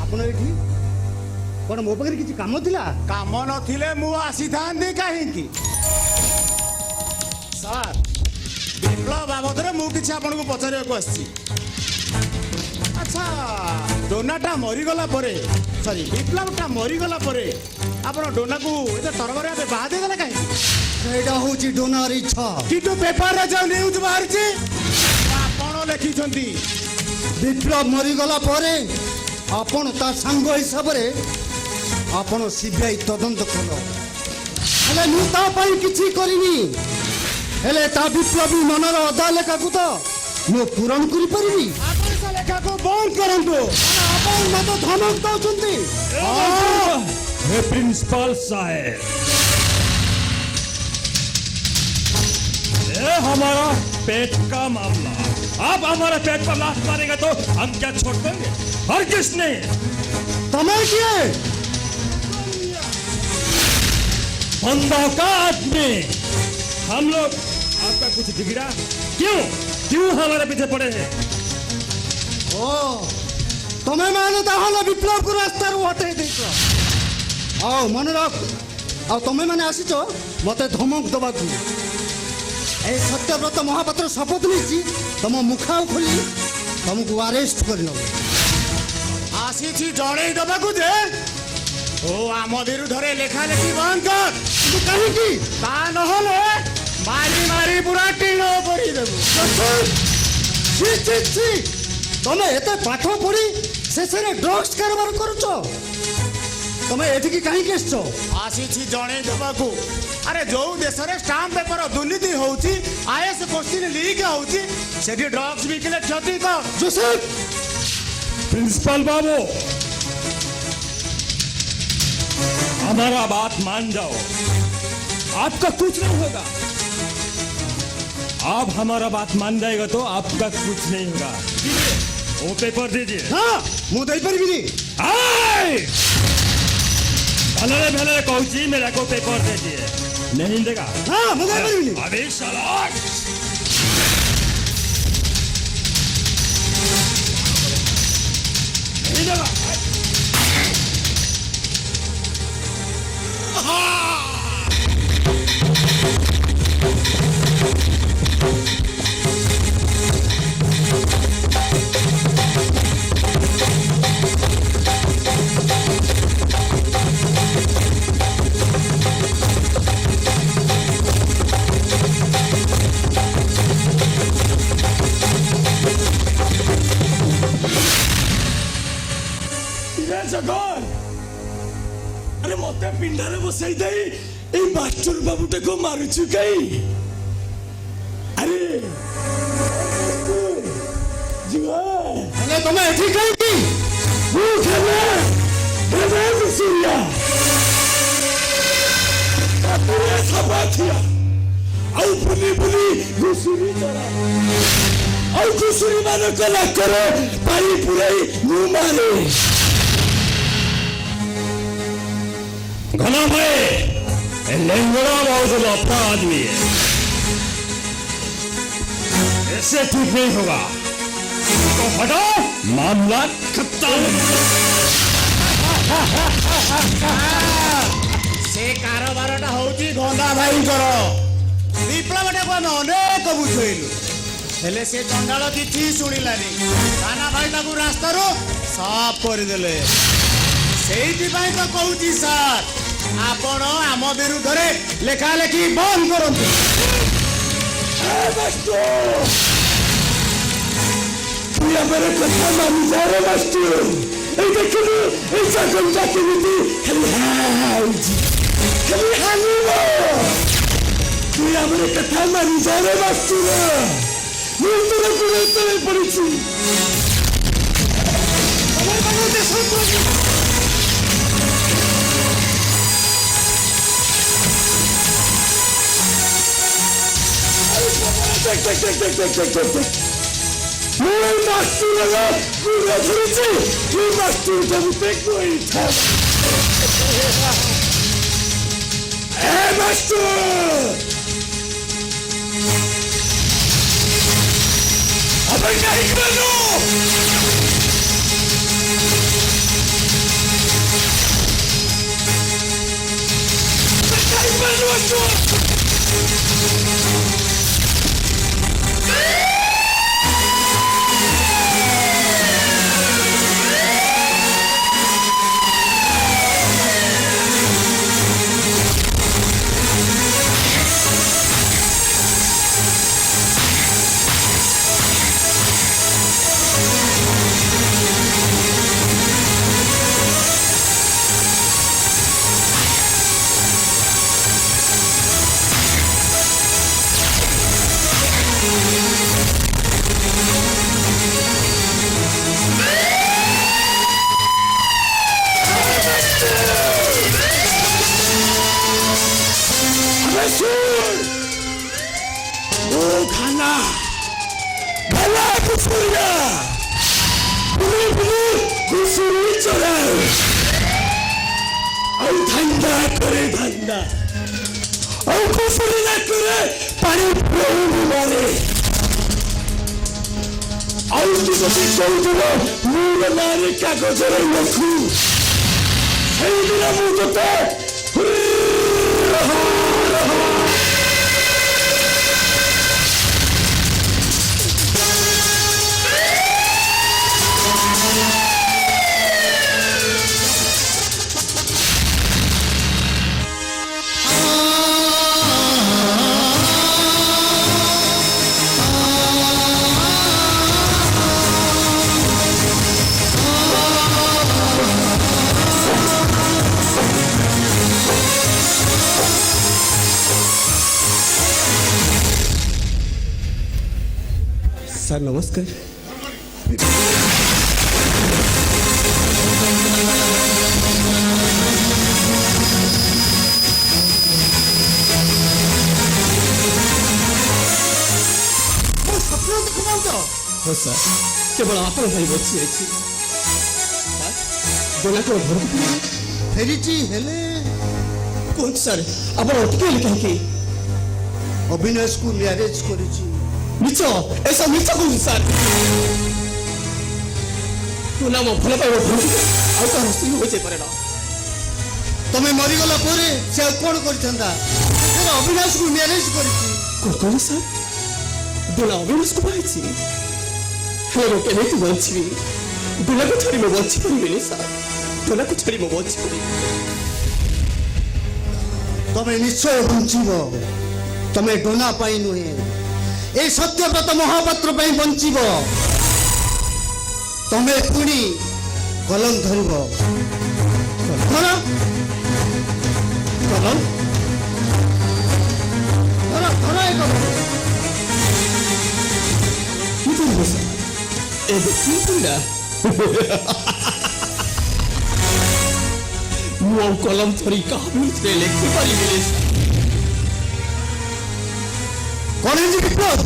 ଆପଣ ଏଠି କ'ଣ ମୋ ପାଖରେ କିଛି କାମ ଥିଲା? କାମ ନଥିଲେ ମୁଁ ଆସିଥାନ୍ତି କାହିଁକି? ସାର୍, ବିପ୍ଳବ ବାବଦରେ ମୁଁ କିଛି ଆପଣଙ୍କୁ ପଚାରିବାକୁ ଆସିଛି। ଆଚ୍ଛା, ଡୋନାଟା ମରିଗଲା ପରେ, ସରି ବିପ୍ଳବଟା ମରିଗଲା ପରେ ଆପଣ ଡୋନାକୁ ଏତେ ତରବରରେ ଭାବେ ବାହା ଦେଇଦେଲେ କାହିଁକି? ସେଇଟା ହେଉଛି ଡୋନାର ଇଚ୍ଛା। କିନ୍ତୁ ପେପରରେ ଯୋଉ ନ୍ୟୁଜ୍ ବାହାରିଛି ଆପଣ ଲେଖିଛନ୍ତି ବିପ୍ଳବ ମରିଗଲା ପରେ ଆପଣ ତା ସାଙ୍ଗ ହିସାବରେ ଆପଣ ସିବିଆଇ ତଦନ୍ତ କଲ। ହେଲେ ମୁଁ ତା ପାଇଁ କିଛି କରିନି। ହେଲେ ତା ବିପ୍ଳବୀ ମନର ଅଧା ଲେଖାକୁ ତ ମୁଁ ପୂରଣ କରିପାରିବି। ଆପଣ ସେ ଲେଖାକୁ ବନ୍ଦ କରନ୍ତୁ। ଆପଣ ମତେ ଧମକ ଦଉଛନ୍ତି। प्रिंसिपल साहब, ये हमारा पेट का मामला। आप हमारे पेट पर लात मारेंगे तो हम क्या छोड़ देंगे? और किसने? तुम्हें किए बंदों का आदमी। हम लोग आपका कुछ बिगड़ा? क्यों हमारे पीछे पड़े हैं? ओ तुम्हें मैंने ताहले विप्लव को रास्ता हटाई देख। आओ मन रख। आओ तुम्हें मैंने आसीच मत धमक दबाकू। ए सत्यव्रत महापात्र शपथ नहीं तुम मुखा खोली तुमको अरेस्ट कर ଆସିଛି ଜଣେଇ ଦେବାକୁ ଯେ ଓ ଆମ ବିରୁଦ୍ଧରେ ଲେଖା ଲେଖି ବନ୍ଦ କର। कहीं ତା ନହେଲେ ମାରି ମାରି ପୁରା ଟିଣ କରିଦେବୁ। तुम एत पाठ पढ़ी शेष ड्रग्स कारबार करुच तुम एठिकी कहीं आसच? ଆସିଛି ଜଣେଇ ଦେବାକୁ। ଆରେ ଯୋଉ ଦେଶରେ ଷ୍ଟାମ୍ପ ପେପର ଦୁର୍ନୀତି ହଉଛି, ଆଇଏସ୍ କୋଶ୍ଚିନ୍ ଲିକ୍ ହଉଛି, ସେଠି ଡ୍ରଗ୍ସ ବିକିଲେ କ୍ଷତି କର। जोसेफ प्रिंसिपल बाबू, हमारा बात मान जाओ, आपका कुछ नहीं होगा। आप हमारा बात मान जाएगा तो आपका कुछ नहीं होगा। वो पेपर दीजिए। हाँ मु दे परिबिनी। भले भले कहूँ मेरा को पेपर दीजिए। नहीं देगा? हाँ मु दे परिबिनी। अभी चलो। नहीं देगा? अरे मत पिंडारे बसाई दे मास्टर बाबूटा को मारुचु कई। अरे अरे तुम्हें एठी कहीं की वो खेले सूर्या सबाथिया औ बुली बुली घुसुरी चला औ घुसुरी मानो कला करे पाई पुराई मुंह मारे। घना भाई लेंगड़ा बहुत लफड़ा आदमी है, ऐसे ठीक नहीं होगा। तो हटो, मामला खत्म। ସେ କାରବାରଟା ହଉଛି ଗନ୍ଦା ଭାଇଙ୍କର। ବିପ୍ଳବଟାକୁ ଆମେ ଅନେକ ବୁଝେଇଲୁ, ହେଲେ ସେ ଚଣ୍ଡାଳ କିଛି ଶୁଣିଲାନି। କାନା ଭାଇ ତାକୁ ରାସ୍ତାରୁ ସାଫ କରିଦେଲେ। ସେଇଥିପାଇଁ ତ କହୁଛି ସାର୍, ଆପଣ ଆମ ବିରୁଦ୍ଧରେ ଲେଖା ଲେଖି ବନ୍ଦ କରନ୍ତୁ। तू मेरे कथा मानी जा रे मास्टर। देखिए ऐसा गंजा केमिति खाली हानिबो। तू मेरे कथा मानी जा रे मास्टर। ମୁଁ ତୋର ଗୁଣେ ତଳେ ପଡ଼ିଛି। ମୁଁ ମାଷ୍ଟର ଗୁଣ ଧରିଛି। ତୁ ମାଷ୍ଟର ମୋତେ କହିଥା। ଏ ମାଷ୍ଟର अपन नहीं बनो। ओ खाना भला कुसुरिया बुली बुली कुसुरी चला और धंधा करे धंधा और कुसुरी ना करे पानी प्रेम मारे और किसी कोई मूल नारी कागज रे लखू সেই দিন মুহূর্তে सर नमस्कार हो सर केवल आपण भाई बची अछि बोला को घर फेरीची हेले कोन सर आपण अटके लिखा कि अभिनय को मैरिज करिची मिଛ ऐसा मिଛ कोन सर तू ना मो भले पाइबो आ तो हस्ती हो जाय परेला तमे मरी गला परे से कोन करछंदा तेरा अभिनय को मैरिज करिची कोन सर बोला अभिनय को पाइछि हेलो केने तू बंचिबी बोला को छड़ी में बंची परिबेनी सर बोला को छड़ी में बंची परिबे तमे निश्चय बंचिबो तमे डोना पाई नुहे ए सत्यव्रत महापात्र पाई बंचिबो तमे पुणी कलम धरिबो कलम कलम धरा धरा एक कितु बस ए कितुडा मो कलम थरी का बिलते लिखि परिबेनी कौन है जी विप्लव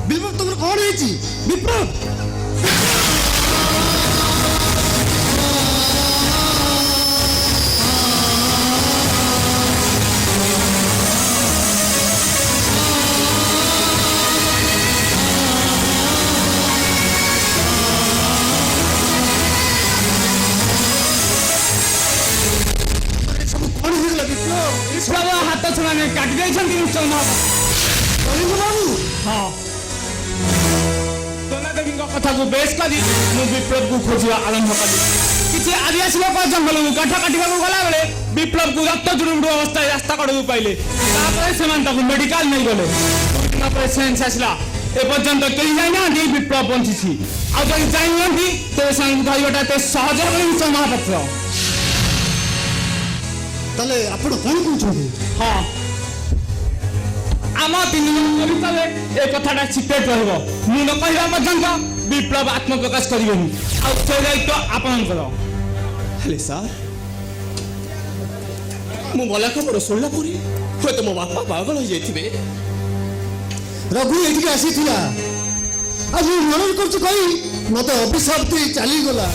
विप्लव तुम कौन है जी विप्लव हाथ छुआ काटी बाबू हाँ सोना देवी कथा को बेस करी विप्लव को खोजा आरंभ कली किसी आदिवासी लोक जंगल को काठ काटा गला बेले विप्लव को रक्त जुड़ुमुड़ अवस्था रास्ता कड़क पाइले मेडिकल नहीं गले सेन्स आसला एपर्यंत कहीं जाना विप्लव बंची आज जानी तेरे धरवाटा सहज महापात्र ताले आपण कोन कहउछथि हां आमा तीन दिन भीतर ए कथाटा सिक्रेट रहबो मु न कहबा पर्यंत विप्लव आत्मप्रकाश करिबेनी आ से दायित्व आपनकर हेले सर मु बोला खबर सुनला पुरी हो तो मो बापा पागल हो जाइथिबे रघु एठी आसीथिला आज मरण करछ कहि मते अभिशाप ती चली गला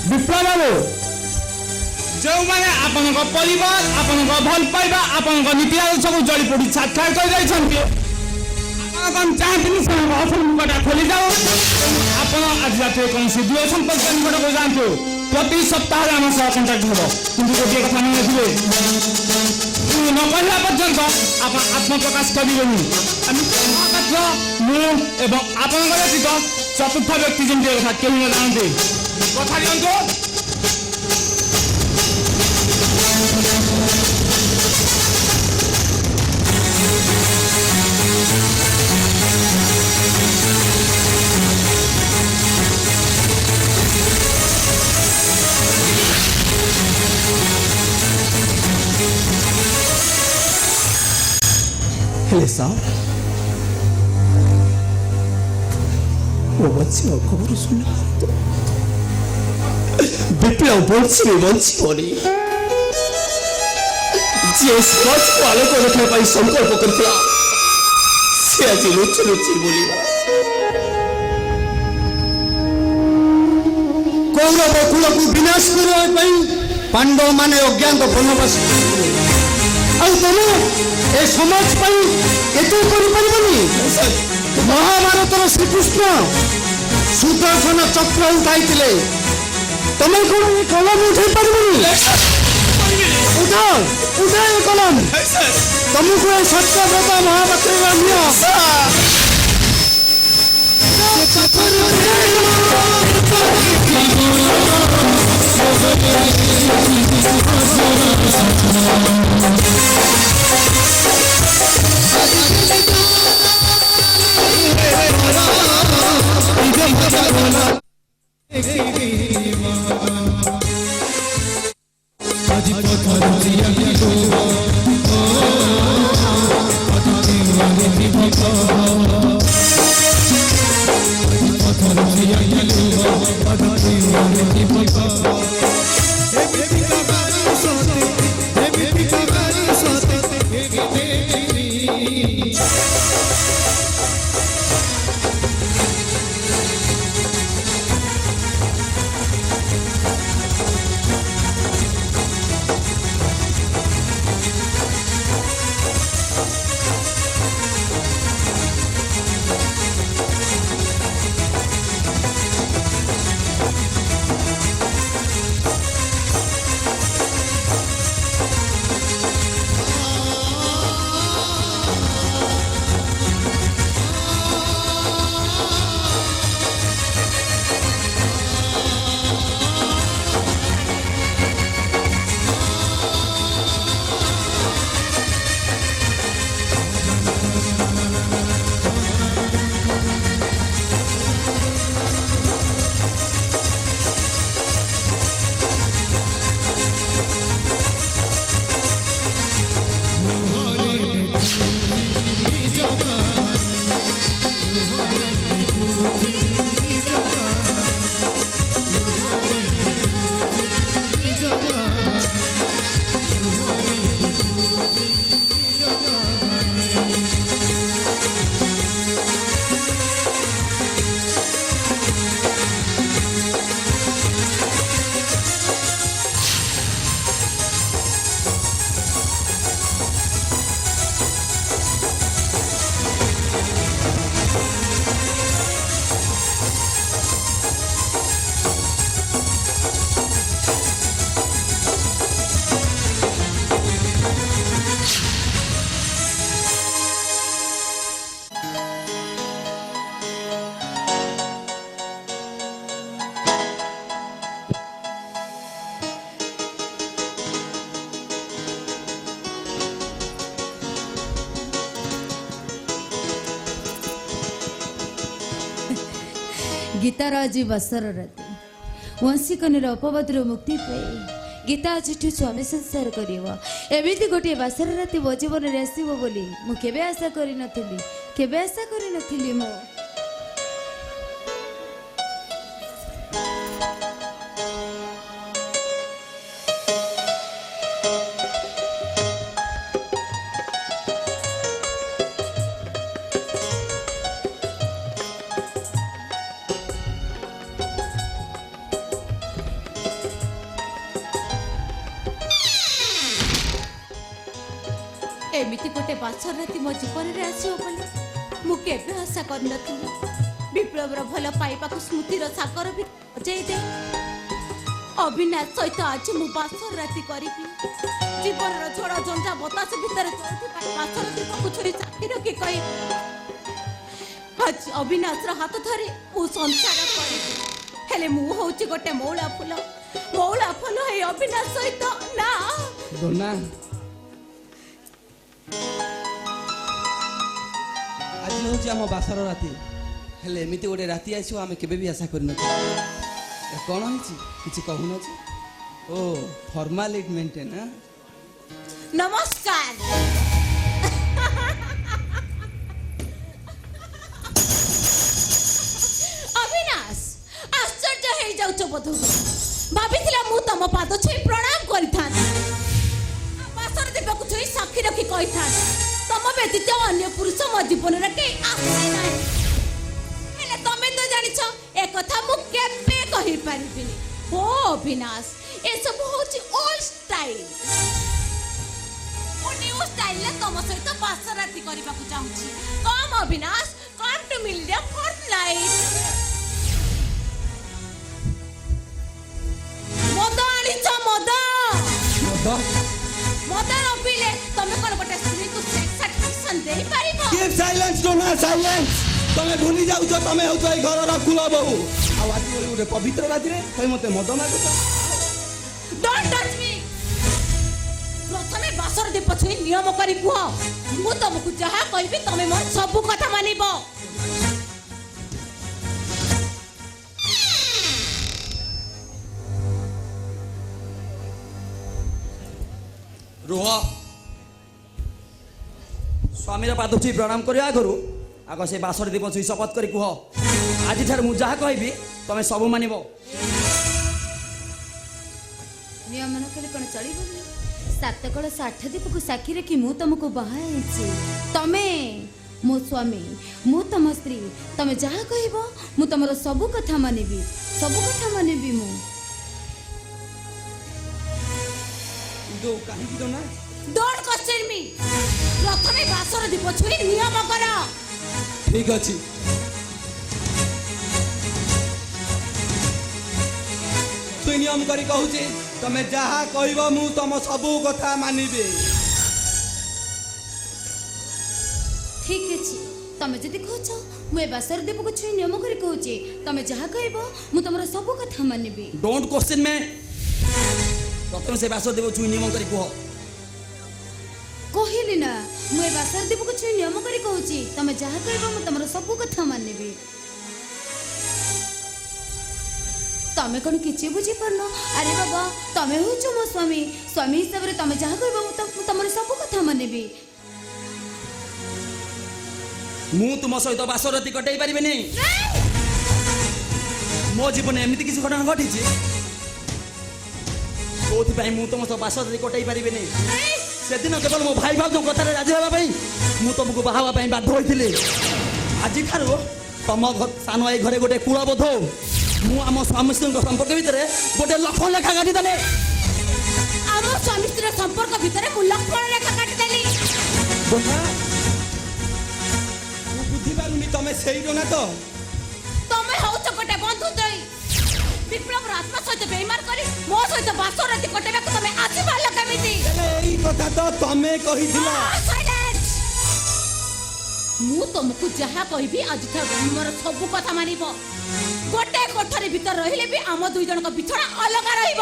विप्लव बाबू जो माने आपन को परिवार आपन को भल पाइबा आपन को नीति आदर्श को जड़ी पड़ी साक्षात कर जाई छन के कौन चाहते मुखटा खोली जाओ आप आज जाते कौन सी दुए संपर्क निकट को जातु प्रति सप्ताह आम सह कंटाक्ट हम कि गोटे कथा मन रखिए न कहला पर्यंत आप आत्मप्रकाश करेंगे महापात्र मुझे व्यतीत चतुर्थ व्यक्ति जमी कथा कहीं न जानते कथा दिंतु हेले साहब वो बच्चे खबर सुन विप्लव बंची जी समाज को आलोक रखा संकल्प करता से आज लुचि लुचि बोल कौरव कुल को विनाश करने पांडव माने अज्ञात बनवास तुम ए समाज महाभारत श्रीकृष्ण सुदर्शन चक्र उठाई तुम्हें कौन कलम उठे पार्बनी उठा उठा ये कलम तुमको ए सत्यव्रत महापात्र गीतार आज बसर राति वंशीकनिर अपवादर मुक्ति पाई गीता आज स्वामी संसार करमिति गोटे बासर राति मो जीवन में आसब बोली मुझे आशा करी मु एमिति गोटे बासर राति मो जीवन में आसब बोली ମୁଁ କେବେ ଆଶା କରିନଥିଲି ବିପ୍ଳବର ଭଲ ପାଇବାକୁ ସ୍ମୃତିର ସାଗର ବି ବଜେଇ ଦେ ଅବିନାଶ ସହିତ ଆଜି ମୁଁ ବାସର ରାତି କରିବି ଜୀବନର ଝଡ଼ ଝଞ୍ଜା ବତାସ ଭିତରେ ଚଳୁଥିବା ବାସର ଦୀପକୁ ଛୁରୀ ଚାକି ରଖି କହିବି ଆଜି ଅବିନାଶର ହାତ ଧରି ମୁଁ ସଂସାର କରିବି ହେଲେ ମୁଁ ହଉଛି ଗୋଟେ ମଉଳା ଫୁଲ ଏଇ ଅବିନାଶ ସହିତ ନା ଦୋନା ଆଜି ହେଉଛି ଆମ ବାସର ରାତି ହେଲେ ଏମିତି ଗୋଟେ ରାତି ଆସିବ ଆମେ କେବେ ବି ଆଶା କରିନଥିଲୁ କ'ଣ ହେଇଛି କିଛି କହୁନଛି ଓ ଫର୍ମାଲିଟି ମେଣ୍ଟେନ୍ ନମସ୍କାର ଅବିନାଶ ଆଶ୍ଚର୍ଯ୍ୟ ହେଇଯାଉଛ ବୋଧ ଭାବିଥିଲା ମୁଁ ତମ ପାଦ ଛୁଇଁ ପ୍ରଣାମ କରିଥାନ୍ତି ବାସର ଦୀପକୁ ଛୁଇଁ ସାକ୍ଷୀ ରଖି କହିଥାନ୍ତି ତମ ବ୍ୟତୀତ ଅନ୍ୟ ପୁରୁଷ ମୋ ଜୀବନରେ କେହି ଆସିବେ ନାହିଁ ହେଲେ ତମେ ତ ଜାଣିଛ ଏକଥା ମୁଁ କେବେ କହିପାରିବିନି ଓ ଅବିନାଶ ଏସବୁ ହଉଛି ଓଲ୍ଡ ଷ୍ଟାଇଲ ମୁଁ ନ୍ୟୁ ଷ୍ଟାଇଲରେ ତମ ସହିତ ବାସ ରାତି କରିବାକୁ ଚାହୁଁଛି କମ୍ ଅବିନାଶ କମ୍ ଟୁ ମିଲିୟନ ଫର୍ଟନାଇଟ୍ ମଦ ଆଣିଛ ମଦ ନ ପିଇଲେ ତମେ କ'ଣ ଗୋଟେ ସ୍ତ୍ରୀକୁ ସେକ୍ସ ସାଟିସ୍ଫ୍ୟାକ୍ସନ ଦେଇପାରିବ Keep silence, Donna, silence. ତମେ ଭୁଲି ଯାଉଛ ତମେ ହେଉଛ ଏଇ ଘରର କୁଳ ବୋହୂ ଆଉ ଆଜି ଗୋଟେ ପବିତ୍ର ରାତିରେ ତମେ ମତେ ମଦ ମାଗୁଛ ଡୋଣ୍ଟ ଟଚ୍ ମି ପ୍ରଥମେ ବାସର ଦୀପ ଛୁଇଁ ନିୟମ କରି କୁହ ମୁଁ ତମକୁ ଯାହା କହିବି ତମେ ମୋର ସବୁ କଥା ମାନିବ ରୁହ ସ୍ୱାମୀର ପାଦ ଛୁଇଁ ପ୍ରଣାମ କରିବା ଆଗରୁ ଆଗ ସେ ବାସର ଦୀପ ଛୁଇଁ ଶପଥ କରି କୁହ ଆଜିଠାରୁ ମୁଁ ଯାହା କହିବି ତମେ ସବୁ ମାନିବ ନିୟମ ନ କଲେ କ'ଣ ଚଳିବନି ସାତକଳ ଷାଠ ଦୀପକୁ ସାକ୍ଷୀ ରଖି ମୁଁ ତମକୁ ବାହା ହେଇଛି ତମେ ମୋ ସ୍ୱାମୀ ମୁଁ ତମ ସ୍ତ୍ରୀ ତମେ ଯାହା କହିବ ମୁଁ ତମର ସବୁ କଥା ମାନିବି ମୁଁ କାହିଁକି ଦୋନା ଡୋଣ୍ଟ କ୍ୱେଶ୍ଚନ ମି ପ୍ରଥମେ ବାସର ଦୀପ ଛୁଇଁ ନିୟମ କର ଠିକ ଅଛି তুই নিয়ম করে কହୁଛି ତମେ ଯାହା କହିବ ମୁଁ ତମ ସବୁ କଥା ମାନିବି ଠିକ ଅଛି ତମେ ଯଦି କହୁଛ ମୁଁ ଏ ବାସର ଦୀପକୁ ଛୁଇଁ ନିୟମ କରି କହୁଛି ତମେ ଯାହା କହିବ ମୁଁ ତମର ସବୁ କଥା ମାନିବି ଡୋଣ୍ଟ କ୍ୱେଶ୍ଚନ ମେ ପ୍ରଥମେ ସେ ବାସର ଦୀପ ଛୁଇଁ ନିୟମ କରି କୁହ କହିଲି ନା ମୁଁ ଏ ବାସର ଦୀପକୁ ଛୁଇଁ ନିୟମ କରି କହୁଛି ତମେ ଯାହା କହିବ ମୁଁ ତମର ସବୁ କଥା ମାନିବି ତମେ କ'ଣ କିଛି ବୁଝିପାରୁନ ଆରେ ବାବା ତମେ ହଉଛ ମୋ ସ୍ୱାମୀ ହିସାବରେ ତମେ ଯାହା କହିବ ମୁଁ ତମର ସବୁ କଥା ମାନିବି ମୁଁ ତୁମ ସହିତ ବାସର ରାତି କଟେଇ ପାରିବିନି ମୋ ଜୀବନରେ ଏମିତି କିଛି ଘଟଣା ଘଟିଛି ଯୋଉଥିପାଇଁ ମୁଁ ତମ ସହ ବାସର ରାତି କଟେଇ ପାରିବିନି ସେଦିନ କେବଳ ମୋ ଭାଇ ଭାଉଜଙ୍କ କଥାରେ ରାଜି ହେବା ପାଇଁ ମୁଁ ତମକୁ ବାହା ହେବା ପାଇଁ ବାଧ୍ୟ ହୋଇଥିଲି ଆଜିଠାରୁ ତମ ସାନ ଏଇ ଘରେ ଗୋଟେ କୁଳବୋଧ ମୁଁ ଆମ ସ୍ୱାମୀ ସ୍ତ୍ରୀଙ୍କ ସମ୍ପର୍କ ଭିତରେ ଗୋଟେ ଲକ୍ଷ୍ମଣ ରେଖା କାଟିଦେଲି ଆମ ସ୍ୱାମୀ ସ୍ତ୍ରୀର ସମ୍ପର୍କ ଭିତରେ ମୁଁ ଲକ୍ଷ୍ମଣ ରେଖା କାଟିଦେଲି ମୁଁ ବୁଝିପାରୁନି ତମେ ସେଇ ଡୋନା ତ ତମେ ହଉଛ ଗୋଟେ ବନ୍ଧୁ ଦ୍ରୋହୀ ବିପ୍ଳବର ଆତ୍ମା ସହିତ ବେଇମାନ କରି ମୋ ସହିତ ବାସର ରାତି କଟେଇବାକୁ ତମେ ଆଜି ପାରିଲ କେମିତି ଏଇ କଥା ତ ତମେ କହିଥିଲ ମୁଁ ତମକୁ ଯାହା କହିବି ଆଜିଠାରୁ ମୋର ସବୁ କଥା ମାନିବ ଗୋଟେ କୋଠରୀ ଭିତରେ ରହିଲେ ବି ଆମ ଦୁଇ ଜଣଙ୍କ ବିଛଣା ଅଲଗା ରହିବ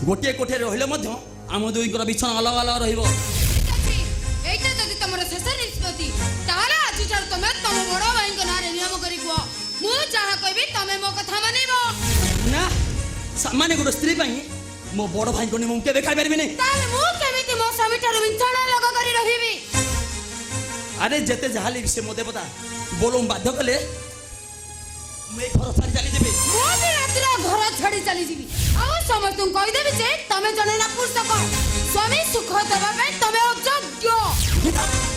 ଗୋଟିଏ କୋଠରୀରେ ରହିଲେ ମଧ୍ୟ ଆମ ଦୁଇଙ୍କର ବିଛଣା ଅଲଗା ଅଲଗା ରହିବ এইটা যদি তোমার শেষ নিষ্পত্তি তাহলে আজিঠার তুমি তম বড় ভাইଙ୍କ নাঁরে নিয়ম করি কুহ ମୁଁ ଯାହା କହିବି ତମେ ମୋ କଥା ମାନିବ ନା ସାମାନ୍ୟ ଗୋଟେ ସ୍ତ୍ରୀ ପାଇଁ ମୋ ବଡ଼ ଭାଇଙ୍କ ନିୟମ ମୁଁ କେବେ ଖାଇପାରିବିନି ତାହେଲେ ମୁଁ କେମିତି ମୋ ସ୍ୱାମୀଠାରୁ ବିଛଣା ଲଗ କରି ରହିବି ଆରେ ଯେତେ ଯାହା ହେଲେ ସେ ମୋ ଦେବତା ବୋଲୁଁ ବାଧ୍ୟ କଲେ ମୁଁ ଏଇ ଘର ଛାଡ଼ି ଚାଲିଯିବି ମୁଁ ବି ରାତିରେ ଘର ଛାଡ଼ି ଚାଲିଯିବି ଆଉ ସମସ୍ତଙ୍କୁ କହିଦେବି ଯେ ତମେ ଜଣେ ନପୁଂସକ ସ୍ୱାମୀ ସୁଖ ଦେବା ପାଇଁ ତମେ ଅଯୋଗ୍ୟ